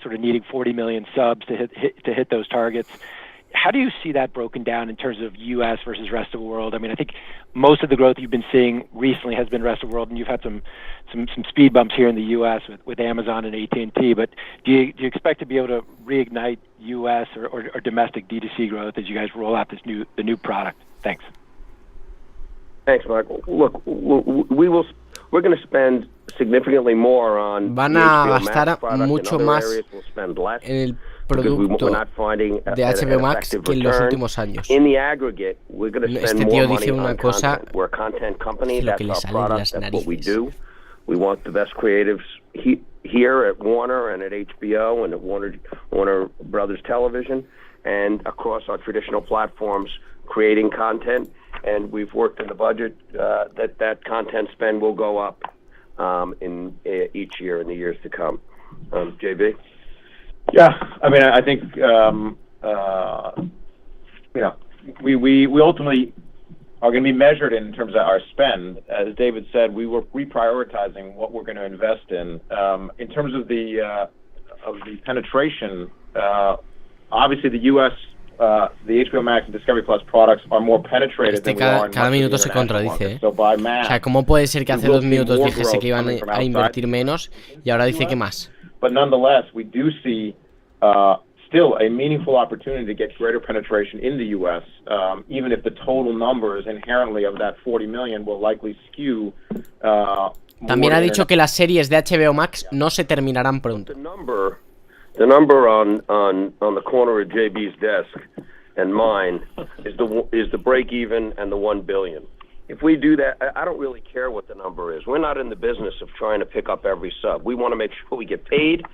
sort of needing 40 million subs to hit those targets. How do you see that broken down in terms of U.S. versus rest of the world? I mean, I think most of the growth you've been seeing recently has been rest of the world, and you've had some speed bumps here in the U.S. with Amazon and AT&T. But do you expect to be able to reignite U.S. or domestic D2C growth as you guys roll out the new product? Thanks. Thanks, Michael. Look, we're going to spend significantly more on van a gastar mucho más en el producto de HBO Max que en los últimos años. Este tío dice una cosa que lo que le sale de las narices. We want the best creatives here at Warner and at HBO and at Warner Brothers Television and across our traditional platforms creating content. And we've worked in the budget that content spend will go up in each year in the years to come. JB? Yeah, I mean, I think we ultimately are going to be measured in terms of our spend. As David said, we were reprioritizing what we're going to invest in. In terms of the penetration, obviously the U.S. The HBO Max and Discovery Plus products are more penetrated than we are in cada minuto se contradice, So by math, o sea, ¿cómo puede ser que hace 2 minutos dijese que iban a invertir menos y ahora dice que más? But nonetheless, we do see still a meaningful opportunity to get greater penetration in the U.S., even if the total numbers inherently of that 40 million will likely skew. También ha dicho que las series de HBO Max no se terminarán pronto. The number on the corner of JB's desk and mine is the break even and the 1 billion. If we do that, I don't really care what the number is. We're not in the business of trying to pick up every sub. We want to make sure we get paid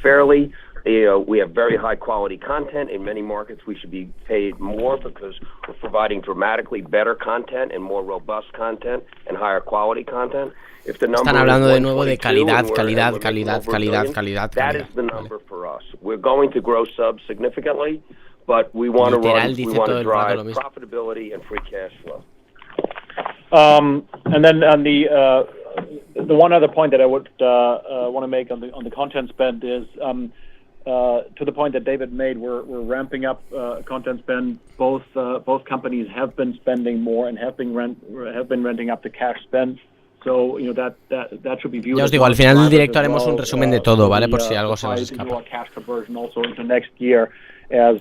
fairly. We have very high quality content. In many markets we should be paid more because we're providing dramatically better content and more robust content and higher quality content. Están hablando de nuevo de calidad. That is the number for us. We're going to grow subs significantly, but we want to drive profitability and free cash flow. And then on the one other point that I would want to make on the content spend is to the point that David made, we're ramping up content spend. Both companies have been spending more and have been renting up the cash spend. So, that should be viewed. Ya os digo, al final del directo haremos un resumen de todo, ¿vale? Por si algo se nos escapa. as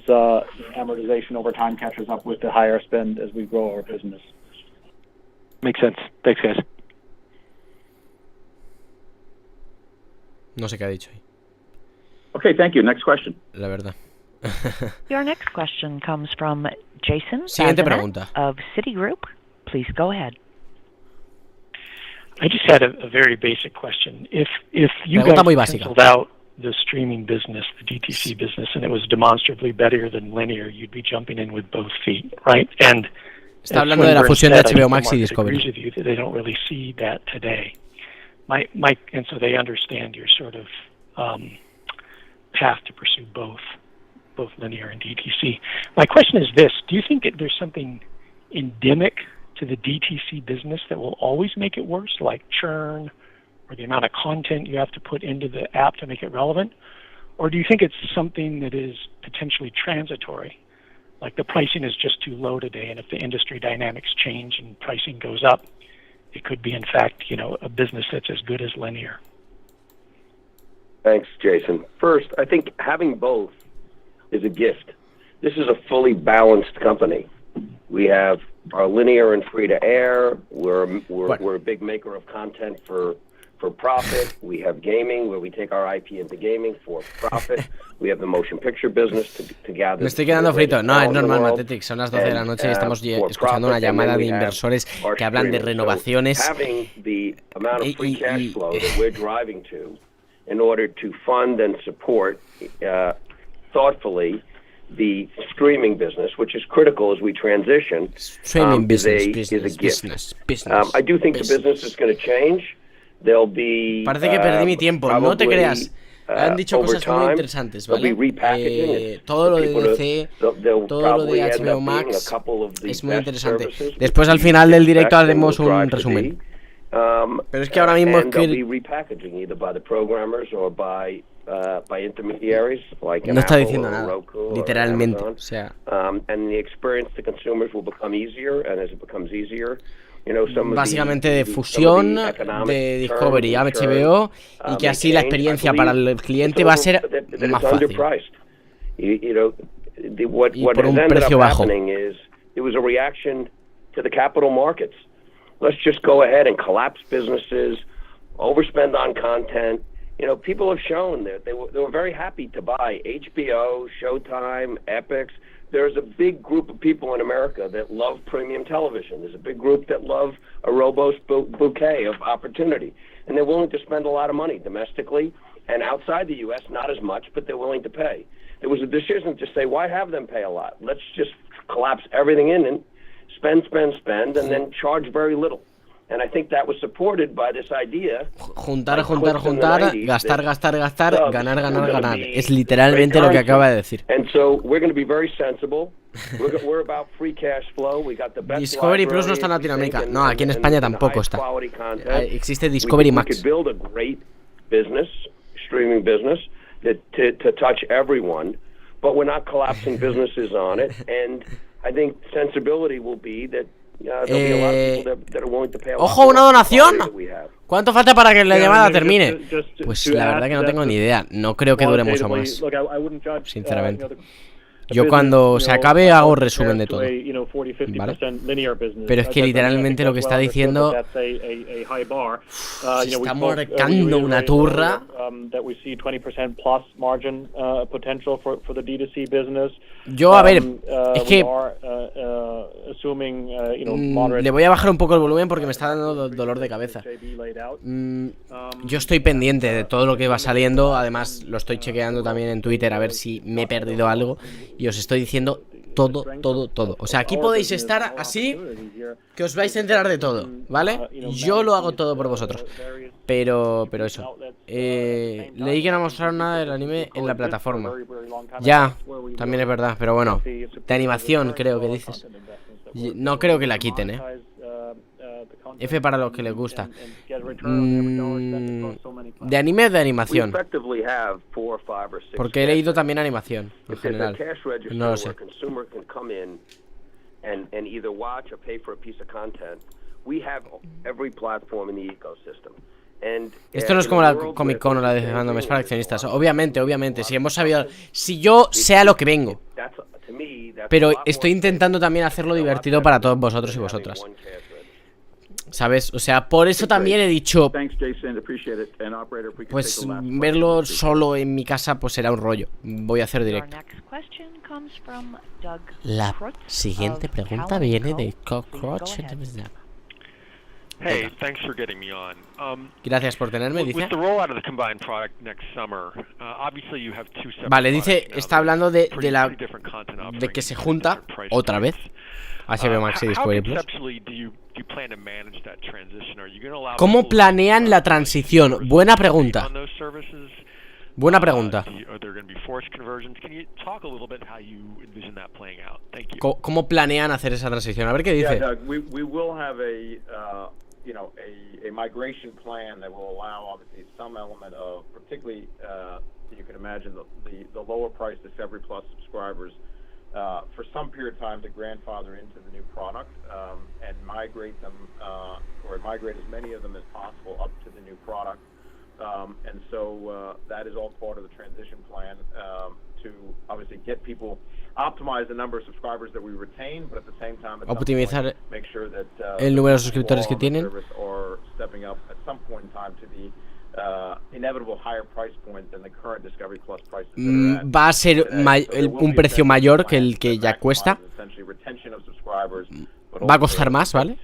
amortization over time catches up with the higher spend as we grow our business. Makes sense. Thanks, guys. No sé qué ha dicho ahí. Okay, thank you. Next question. La verdad. Your next question comes from Jason Siguiente Bazinet pregunta. of Citigroup. Please go ahead. I just had a very basic question. If you Pregunta muy guys básica. canceled out the streaming business, the DTC business, and it was demonstrably better than linear, you'd be jumping in with both feet, right? And está hablando de la fusión de HBO Max y Discovery. They don't really see that today. And so they understand your sort of path to pursue both linear and DTC. My question is this: do you think that there's something endemic to the DTC business that will always make it worse, like churn or the amount of content you have to put into the app to make it relevant? Or do you think it's something that is potentially transitory, like the pricing is just too low today, and if the industry dynamics change and pricing goes up, it could be, in fact, a business that's as good as linear? Thanks, Jason. First, I think having both is a gift. This is a fully balanced company. We have our linear and free to air. We're a big maker of content for profit. We have gaming, where we take our IP into gaming for profit. We have the motion picture business to gather. Me estoy quedando frito. No, es normal, Matetic. Son las 12 de la noche y estamos escuchando una llamada de inversores que hablan de renovaciones. In order to fund and support thoughtfully the streaming business, which is critical as we transition, is a gift. I do think the business is going to change. There'll be Parece que perdí mi tiempo, no te creas. Han dicho cosas muy interesantes, ¿vale? Todo lo de DC, todo lo de HBO Max es muy interesante. Después al final del directo haremos un resumen. Pero es que ahora mismo es que no está diciendo nada, literalmente. O sea, básicamente de fusión de Discovery a HBO y que así la experiencia para el cliente va a ser más fácil y por un precio bajo. Let's just go ahead and collapse businesses, overspend on content. People have shown that they were very happy to buy HBO, Showtime, Epix. There's a big group of people in America that love premium television. There's a big group that love a robust bouquet of opportunity. And they're willing to spend a lot of money domestically and outside the U.S., not as much, but they're willing to pay. There was a decision to say, why have them pay a lot? Let's just collapse everything in and spend, and then charge very little. And I think that was supported by this idea. Juntar, gastar, ganar. Es literalmente lo que acaba de decir. And so we're going to be very sensible. We're about free cash flow. We got the best Discovery Plus no está en Latinoamérica. No, aquí en España tampoco está. Existe Discovery Max. We could build a great business, streaming business, to touch everyone, but we're not collapsing businesses on it. And I think sensibility will be that there'll be a lot of people that are willing to pay a lot. ¡Ojo, una donación! ¿Cuánto falta para que la llamada termine? Pues la verdad que no tengo ni idea. No creo que dure mucho más, sinceramente. Yo cuando se acabe hago resumen de todo, ¿vale? Pero es que literalmente lo que está diciendo se está marcando una turra. Yo, a ver, es que le voy a bajar un poco el volumen porque me está dando dolor de cabeza. Yo estoy pendiente de todo lo que va saliendo. Además lo estoy chequeando también en Twitter a ver si me he perdido algo. Y os estoy diciendo todo. O sea, aquí podéis estar así que os vais a enterar de todo, ¿vale? Yo lo hago todo por vosotros. Pero eso. Leí que no mostraron nada del anime en la plataforma. Ya, también es verdad, pero bueno. De animación creo que dices. No creo que la quiten, F para los que les gusta. De anime, de animación. Porque he leído también animación, en general. No lo sé. And either watch or pay for a piece of content. We have every platform in the ecosystem. Esto no es como la Comic Con o la de Fandom, es para accionistas. Obviamente, si hemos sabido... Si yo sé a lo que vengo. Pero estoy intentando también hacerlo divertido para todos vosotros y vosotras. ¿Sabes? O sea, por eso también he dicho... Pues verlo solo en mi casa pues será un rollo. Voy a hacer directo. La siguiente pregunta viene de Cockroach. Hey, thanks for getting me on. Gracias por tenerme, dice. With the rollout of the combined product next summer, obviously you have two separate Vale, dice, products está now. hablando There's de la... pretty different content de offerings que se and junta different price otra vez points. HBO Max y Discovery Plus. How conceptually do you plan to manage that transition? Are you going to allow ¿Cómo people planean la transición? Buena pregunta. on those services? Buena pregunta. Are there going to be forced conversions? Can you talk a little bit how you envision that playing out? Thank you. ¿Cómo planean hacer esa transición? A ver qué dice. Yeah, Doug, we will have a migration plan that will allow obviously some element of, particularly you can imagine the lower price Discovery Plus subscribers for some period of time to grandfather into the new product and migrate them or migrate as many of them as possible up to the new product. And so that is all part of the transition plan to obviously get people optimize the number of subscribers that we retain, but at the same time Optimizar make sure that el número de suscriptores que tienen. or stepping up at some point in time to the inevitable higher price point than the current Discovery Plus prices that are at. Va a ser un precio mayor que el que ya cuesta. Va a costar más, ¿vale?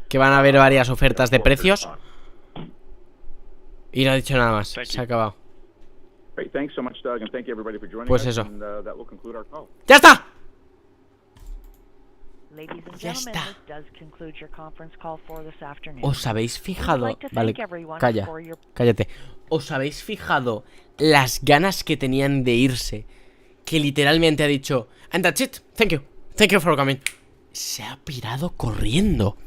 Que van a haber varias ofertas de precios. Y no ha dicho nada más, se ha acabado. Pues eso. ¡Ya está! Ya está. ¿Os habéis fijado? Vale, cállate. ¿Os habéis fijado las ganas que tenían de irse? Que literalmente ha dicho "And that's it, thank you for coming". Se ha pirado corriendo.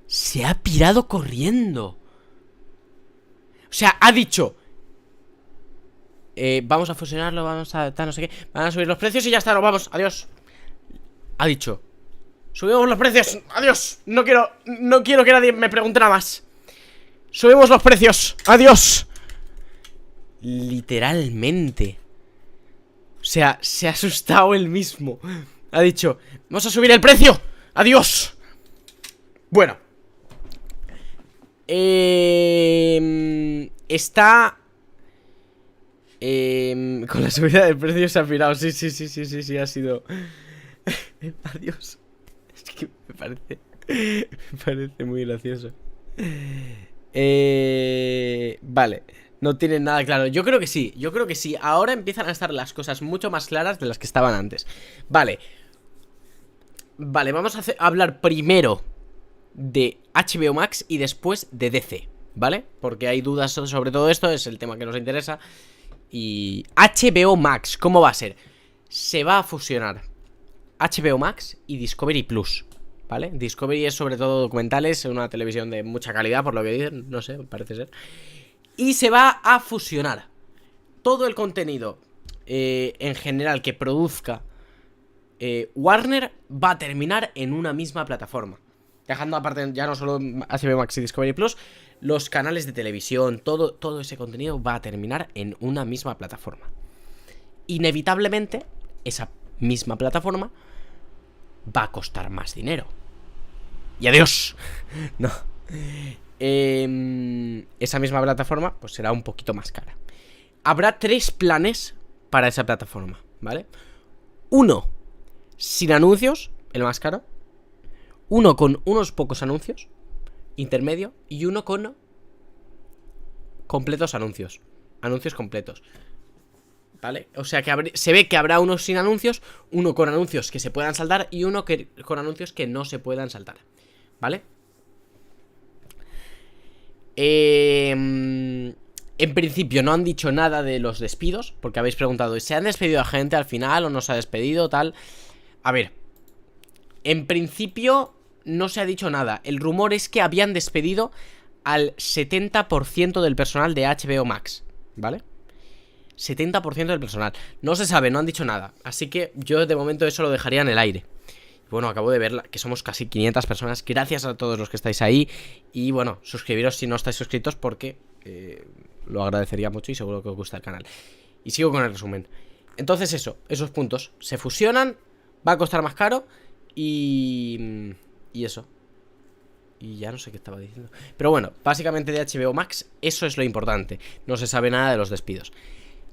Se ha pirado corriendo. O sea, ha dicho vamos a fusionarlo, vamos a no sé qué, van a subir los precios y ya está, nos vamos, adiós. Ha dicho subimos los precios, adiós. No quiero que nadie me pregunte nada más. Subimos los precios, adiós. Literalmente. O sea, se ha asustado él mismo. Ha dicho vamos a subir el precio, adiós. Bueno, está con la subida del precio se ha pirado. Sí, ha sido adiós. Es que me parece muy gracioso. Vale, no tienen nada claro. Yo creo que sí. Ahora empiezan a estar las cosas mucho más claras de las que estaban antes. Vale, vamos a hablar primero de HBO Max y después de DC, ¿vale? Porque hay dudas sobre todo esto, es el tema que nos interesa. Y HBO Max, ¿cómo va a ser? Se va a fusionar HBO Max y Discovery Plus, ¿vale? Discovery es sobre todo documentales, una televisión de mucha calidad, por lo que dicen, no sé, parece ser. Y se va a fusionar todo el contenido en general que produzca Warner, va a terminar en una misma plataforma. Dejando aparte ya no solo HBO Max y Discovery Plus, los canales de televisión, todo ese contenido va a terminar en una misma plataforma. Inevitablemente, esa misma plataforma va a costar más dinero. Y adiós. No. Esa misma plataforma pues será un poquito más cara. Habrá 3 planes para esa plataforma, ¿vale? Uno sin anuncios, el más caro. Uno con unos pocos anuncios, intermedio. Y uno con completos anuncios. Anuncios completos, ¿vale? O sea que se ve que habrá uno sin anuncios, uno con anuncios que se puedan saltar y uno con anuncios que no se puedan saltar, ¿vale? En principio no han dicho nada de los despidos, porque habéis preguntado ¿se han despedido a gente al final o no se ha despedido tal? A ver, en principio no se ha dicho nada. El rumor es que habían despedido al 70% del personal de HBO Max, ¿vale? 70% del personal. No se sabe, no han dicho nada. Así que yo de momento eso lo dejaría en el aire. Bueno, acabo de ver que somos casi 500 personas. Gracias a todos los que estáis ahí. Y bueno, suscribiros si no estáis suscritos porque lo agradecería mucho y seguro que os gusta el canal. Y sigo con el resumen. Entonces eso, esos puntos se fusionan, va a costar más caro y eso. Y ya no sé qué estaba diciendo. Pero bueno, básicamente de HBO Max, eso es lo importante. No se sabe nada de los despidos.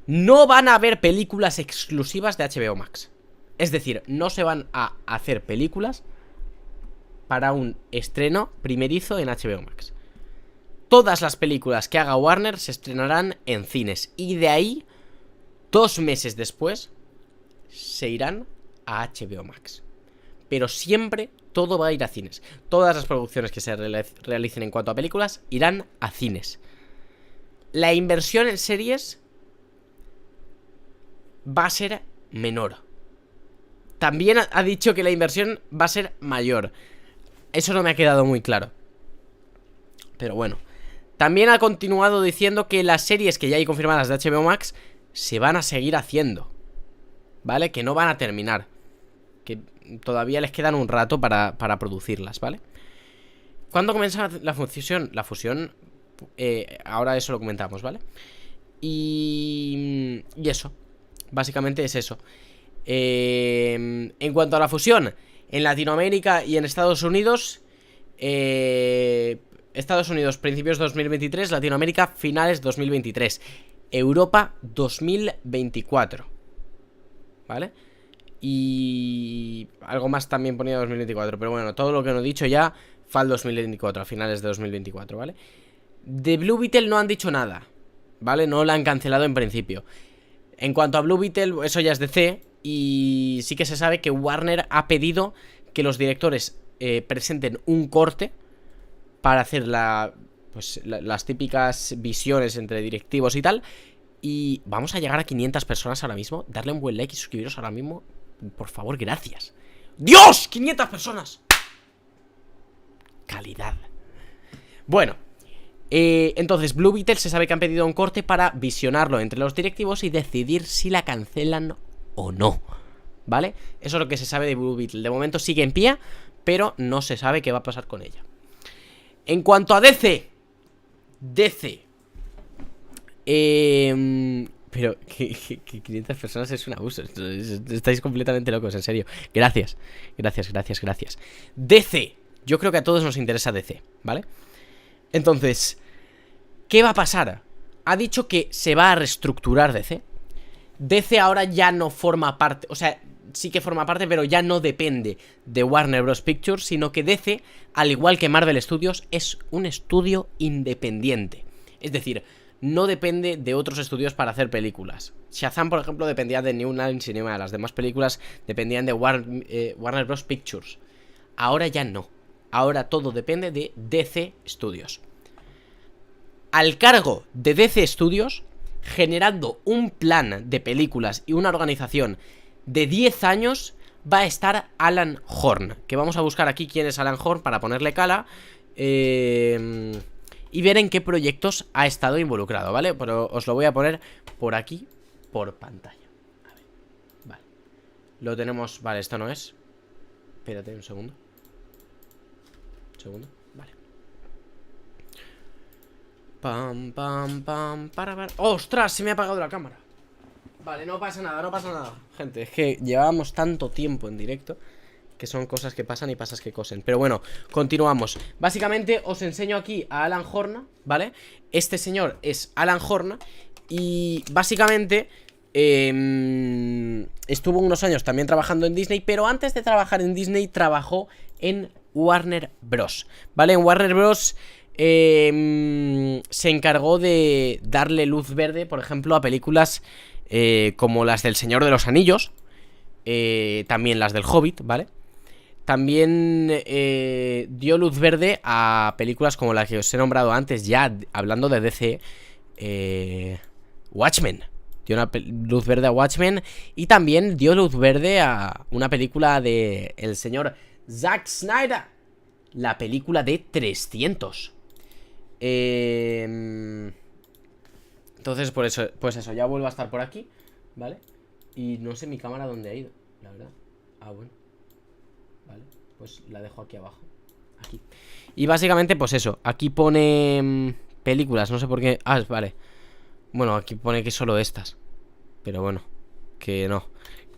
No van a haber películas exclusivas de HBO Max. Es decir, no se van a hacer películas para un estreno primerizo en HBO Max. Todas las películas que haga Warner se estrenarán en cines. Y de ahí, 2 meses después, se irán a HBO Max. Pero siempre todo va a ir a cines. Todas las producciones que se realicen en cuanto a películas irán a cines. La inversión en series va a ser menor. También ha dicho que la inversión va a ser mayor. Eso no me ha quedado muy claro. Pero bueno. También ha continuado diciendo que las series que ya hay confirmadas de HBO Max se van a seguir haciendo, ¿vale? Que no van a terminar. Que todavía les quedan un rato para producirlas, ¿vale? ¿Cuándo comienza la fusión? La fusión, ahora eso lo comentamos, ¿vale? Y eso. Básicamente es eso. En cuanto a la fusión, en Latinoamérica y en Estados Unidos, Estados Unidos principios 2023, Latinoamérica finales 2023, Europa 2024, ¿vale? Y algo más también ponía 2024, pero bueno, todo lo que no he dicho ya fue al 2024, a finales de 2024, ¿vale? De Blue Beetle no han dicho nada, ¿vale? No la han cancelado en principio. En cuanto a Blue Beetle, eso ya es DC. Y sí que se sabe que Warner ha pedido que los directores presenten un corte para hacer las típicas visiones entre directivos y tal. Y vamos a llegar a 500 personas ahora mismo. Darle un buen like y suscribiros ahora mismo. Por favor, gracias. ¡Dios! ¡500 personas! Calidad. Bueno, entonces Blue Beetle se sabe que han pedido un corte para visionarlo entre los directivos y decidir si la cancelan o no, ¿vale? Eso es lo que se sabe de Blue Beetle. De momento sigue en pie, pero no se sabe qué va a pasar con ella. En cuanto a DC, pero que 500 personas es un abuso. Estáis completamente locos, en serio. Gracias. DC, yo creo que a todos nos interesa DC, ¿vale? Entonces, ¿qué va a pasar? Ha dicho que se va a reestructurar DC. DC ahora ya no forma parte, o sea, sí que forma parte, pero ya no depende de Warner Bros. Pictures, sino que DC, al igual que Marvel Studios, es un estudio independiente. Es decir, no depende de otros estudios para hacer películas. Shazam, por ejemplo, dependía de New Line Cinema. Las demás películas dependían de Warner Bros. Pictures. Ahora ya no. Ahora todo depende de DC Studios. Al cargo de DC Studios, generando un plan de películas y una organización de 10 años, va a estar Alan Horn. Que vamos a buscar aquí quién es Alan Horn para ponerle cala. Y ver en qué proyectos ha estado involucrado, ¿vale? Pero os lo voy a poner por aquí, por pantalla. A ver, vale. Lo tenemos, vale, esto no es. Espérate un segundo. Vale. Para. ¡Ostras! Se me ha apagado la cámara. Vale, no pasa nada. Gente, es que llevábamos tanto tiempo en directo que son cosas que pasan y pasas que cosen. Pero bueno, continuamos. Básicamente os enseño aquí a Alan Horn, ¿vale? Este señor es Alan Horn. Y básicamente estuvo unos años también trabajando en Disney. Pero antes de trabajar en Disney trabajó en Warner Bros, ¿vale? En Warner Bros se encargó de darle luz verde, por ejemplo, a películas como las del Señor de los Anillos, también las del Hobbit, ¿vale? También dio luz verde a películas como la que os he nombrado antes, ya hablando de DC, Watchmen. Dio luz verde a Watchmen. Y también dio luz verde a una película de el señor Zack Snyder, la película de 300. Entonces, por eso, pues eso, ya vuelvo a estar por aquí, ¿vale? Y no sé mi cámara dónde ha ido, la verdad. Ah, bueno. ¿vale? Pues la dejo aquí abajo. Aquí. Y básicamente, pues eso. Aquí pone películas, no sé por qué. Ah, vale. Bueno, aquí pone que solo estas. Pero bueno, que no.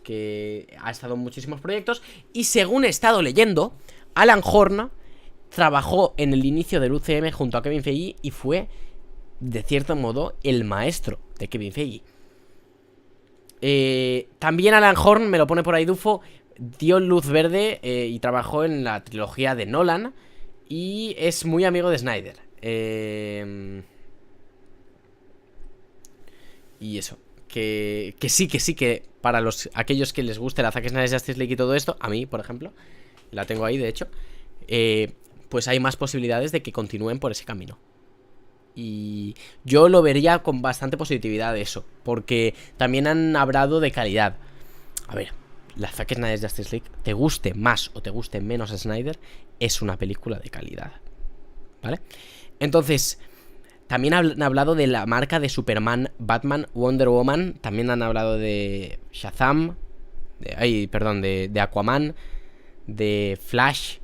Que ha estado en muchísimos proyectos. Y según he estado leyendo, Alan Horn trabajó en el inicio del UCM junto a Kevin Feige y fue, de cierto modo, el maestro de Kevin Feige. También Alan Horn, me lo pone por ahí Dufo, dio luz verde y trabajó en la trilogía de Nolan. Y es muy amigo de Snyder. Y eso, que sí, que para aquellos que les guste la Zack Snyder Justice League y todo esto, a mí, por ejemplo, la tengo ahí, de hecho, pues hay más posibilidades de que continúen por ese camino. Y yo lo vería con bastante positividad eso, porque también han hablado de calidad. A ver, la Zack Snyder Justice League, te guste más o te guste menos Snyder, es una película de calidad, ¿vale? Entonces, también han hablado de la marca de Superman, Batman, Wonder Woman. También han hablado de Shazam, de Aquaman, de Flash,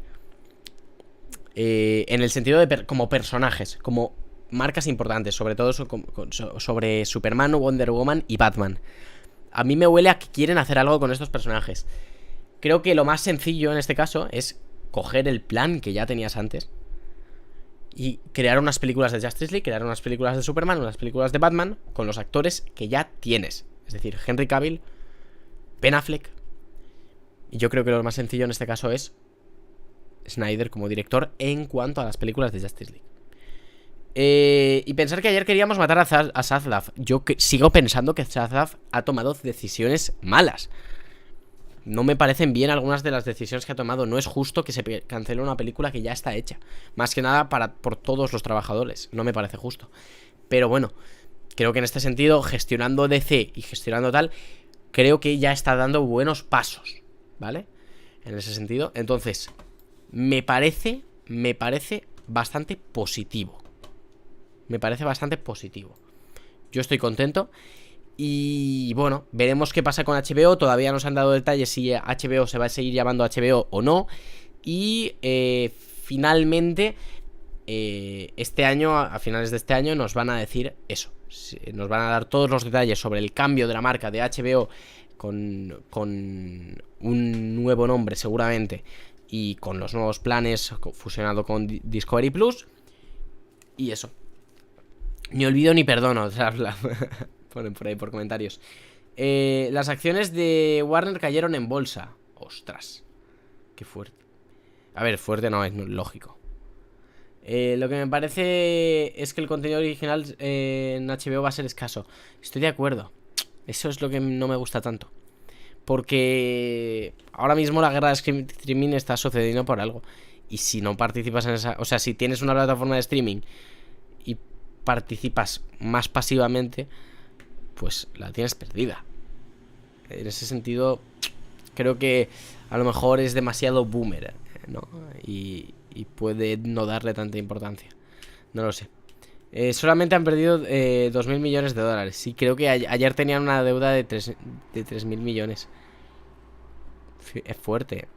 en el sentido de como personajes, como marcas importantes, sobre todo sobre Superman, Wonder Woman y Batman. A mí me huele a que quieren hacer algo con estos personajes. Creo que lo más sencillo en este caso es coger el plan que ya tenías antes y crear unas películas de Justice League, crear unas películas de Superman, unas películas de Batman con los actores que ya tienes. Es decir, Henry Cavill, Ben Affleck. Y yo creo que lo más sencillo en este caso es Snyder como director en cuanto a las películas de Justice League. Y pensar que ayer queríamos matar a Zaslav. Yo sigo pensando que Zaslav ha tomado decisiones malas. No me parecen bien algunas de las decisiones que ha tomado. No es justo que se cancele una película que ya está hecha. Más que nada por todos los trabajadores. No me parece justo. Pero bueno, creo que en este sentido, gestionando DC y gestionando tal, creo que ya está dando buenos pasos, ¿vale? En ese sentido. Entonces, me parece bastante positivo. Me parece bastante positivo. Yo estoy contento. Y bueno, veremos qué pasa con HBO. Todavía no se han dado detalles si HBO se va a seguir llamando HBO o no. Y finalmente, este año, a finales de este año, nos van a decir eso. Nos van a dar todos los detalles sobre el cambio de la marca de HBO con un nuevo nombre seguramente. Y con los nuevos planes fusionado con Discovery Plus. Y eso. Ni olvido ni perdono. Ponen por ahí por comentarios. Las acciones de Warner cayeron en bolsa. Ostras, qué fuerte. A ver, fuerte no, es lógico. Lo que me parece es que el contenido original en HBO va a ser escaso. Estoy de acuerdo. Eso es lo que no me gusta tanto. Porque ahora mismo la guerra de streaming está sucediendo por algo. Y si no participas en esa... O sea, si tienes una plataforma de streaming y participas más pasivamente, pues la tienes perdida. En ese sentido, creo que a lo mejor es demasiado boomer, ¿no? Y puede no darle tanta importancia. No lo sé. Solamente han perdido 2.000 millones de dólares. Sí, creo que ayer tenían una deuda de 3.000 millones. Es fuerte.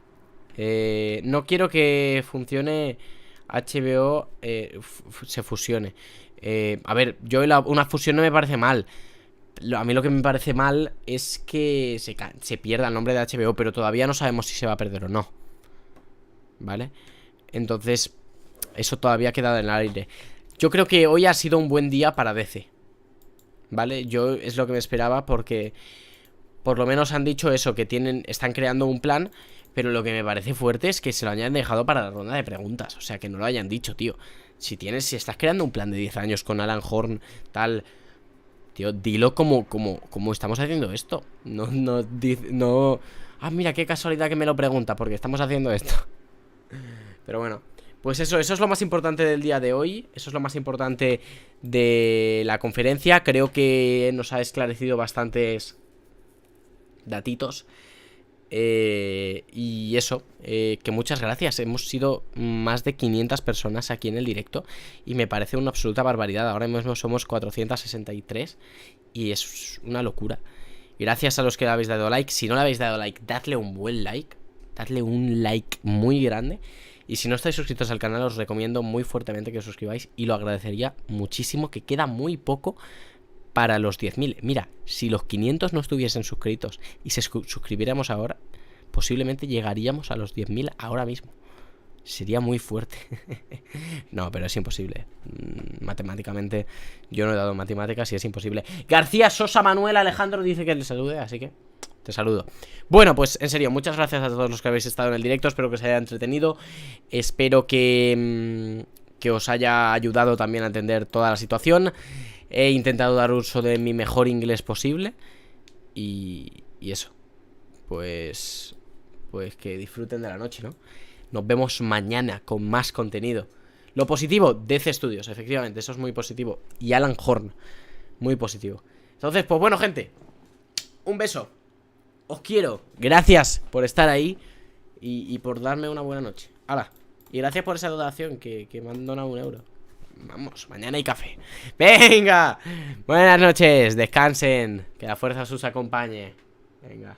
No quiero que funcione HBO, se fusione. A ver, una fusión no me parece mal. A mí lo que me parece mal es que se pierda el nombre de HBO, pero todavía no sabemos si se va a perder o no, ¿vale? Entonces, eso todavía queda en el aire. Yo creo que hoy ha sido un buen día para DC, ¿vale? Yo es lo que me esperaba porque por lo menos han dicho eso, que están creando un plan. Pero lo que me parece fuerte es que se lo hayan dejado para la ronda de preguntas. O sea, que no lo hayan dicho, tío. Si estás creando un plan de 10 años con Alan Horn, tal, tío, dilo como estamos haciendo esto. No. Ah, mira, qué casualidad que me lo pregunta, porque estamos haciendo esto. Pero bueno, pues eso es lo más importante del día de hoy. Eso es lo más importante de la conferencia. Creo que nos ha esclarecido bastantes datitos. Y eso, que muchas gracias. Hemos sido más de 500 personas aquí en el directo y me parece una absoluta barbaridad. Ahora mismo somos 463 y es una locura. Gracias a los que le habéis dado like. Si no le habéis dado like, dadle un buen like. dadle un like muy grande. Y si no estáis suscritos al canal, os recomiendo muy fuertemente que os suscribáis. Y lo agradecería muchísimo, que queda muy poco para los 10.000. Mira, si los 500 no estuviesen suscritos y se suscribiéramos ahora, posiblemente llegaríamos a los 10.000 ahora mismo. Sería muy fuerte. No, pero es imposible. Matemáticamente, yo no he dado matemáticas y es imposible. García Sosa Manuel Alejandro dice que le salude, así que te saludo. Bueno, pues en serio, muchas gracias a todos los que habéis estado en el directo. Espero que os haya entretenido. Espero que os haya ayudado también a entender toda la situación. He intentado dar uso de mi mejor inglés posible. Y eso. Pues que disfruten de la noche, ¿no? Nos vemos mañana con más contenido. Lo positivo, DC Studios, efectivamente, eso es muy positivo. Y Alan Horn, muy positivo. Entonces, pues bueno, gente, un beso. Os quiero. Gracias por estar ahí y por darme una buena noche. ¡Hala! Y gracias por esa donación que me han donado 1 euro. Vamos, mañana hay café. ¡Venga! Buenas noches, descansen. Que la fuerza os acompañe. Venga.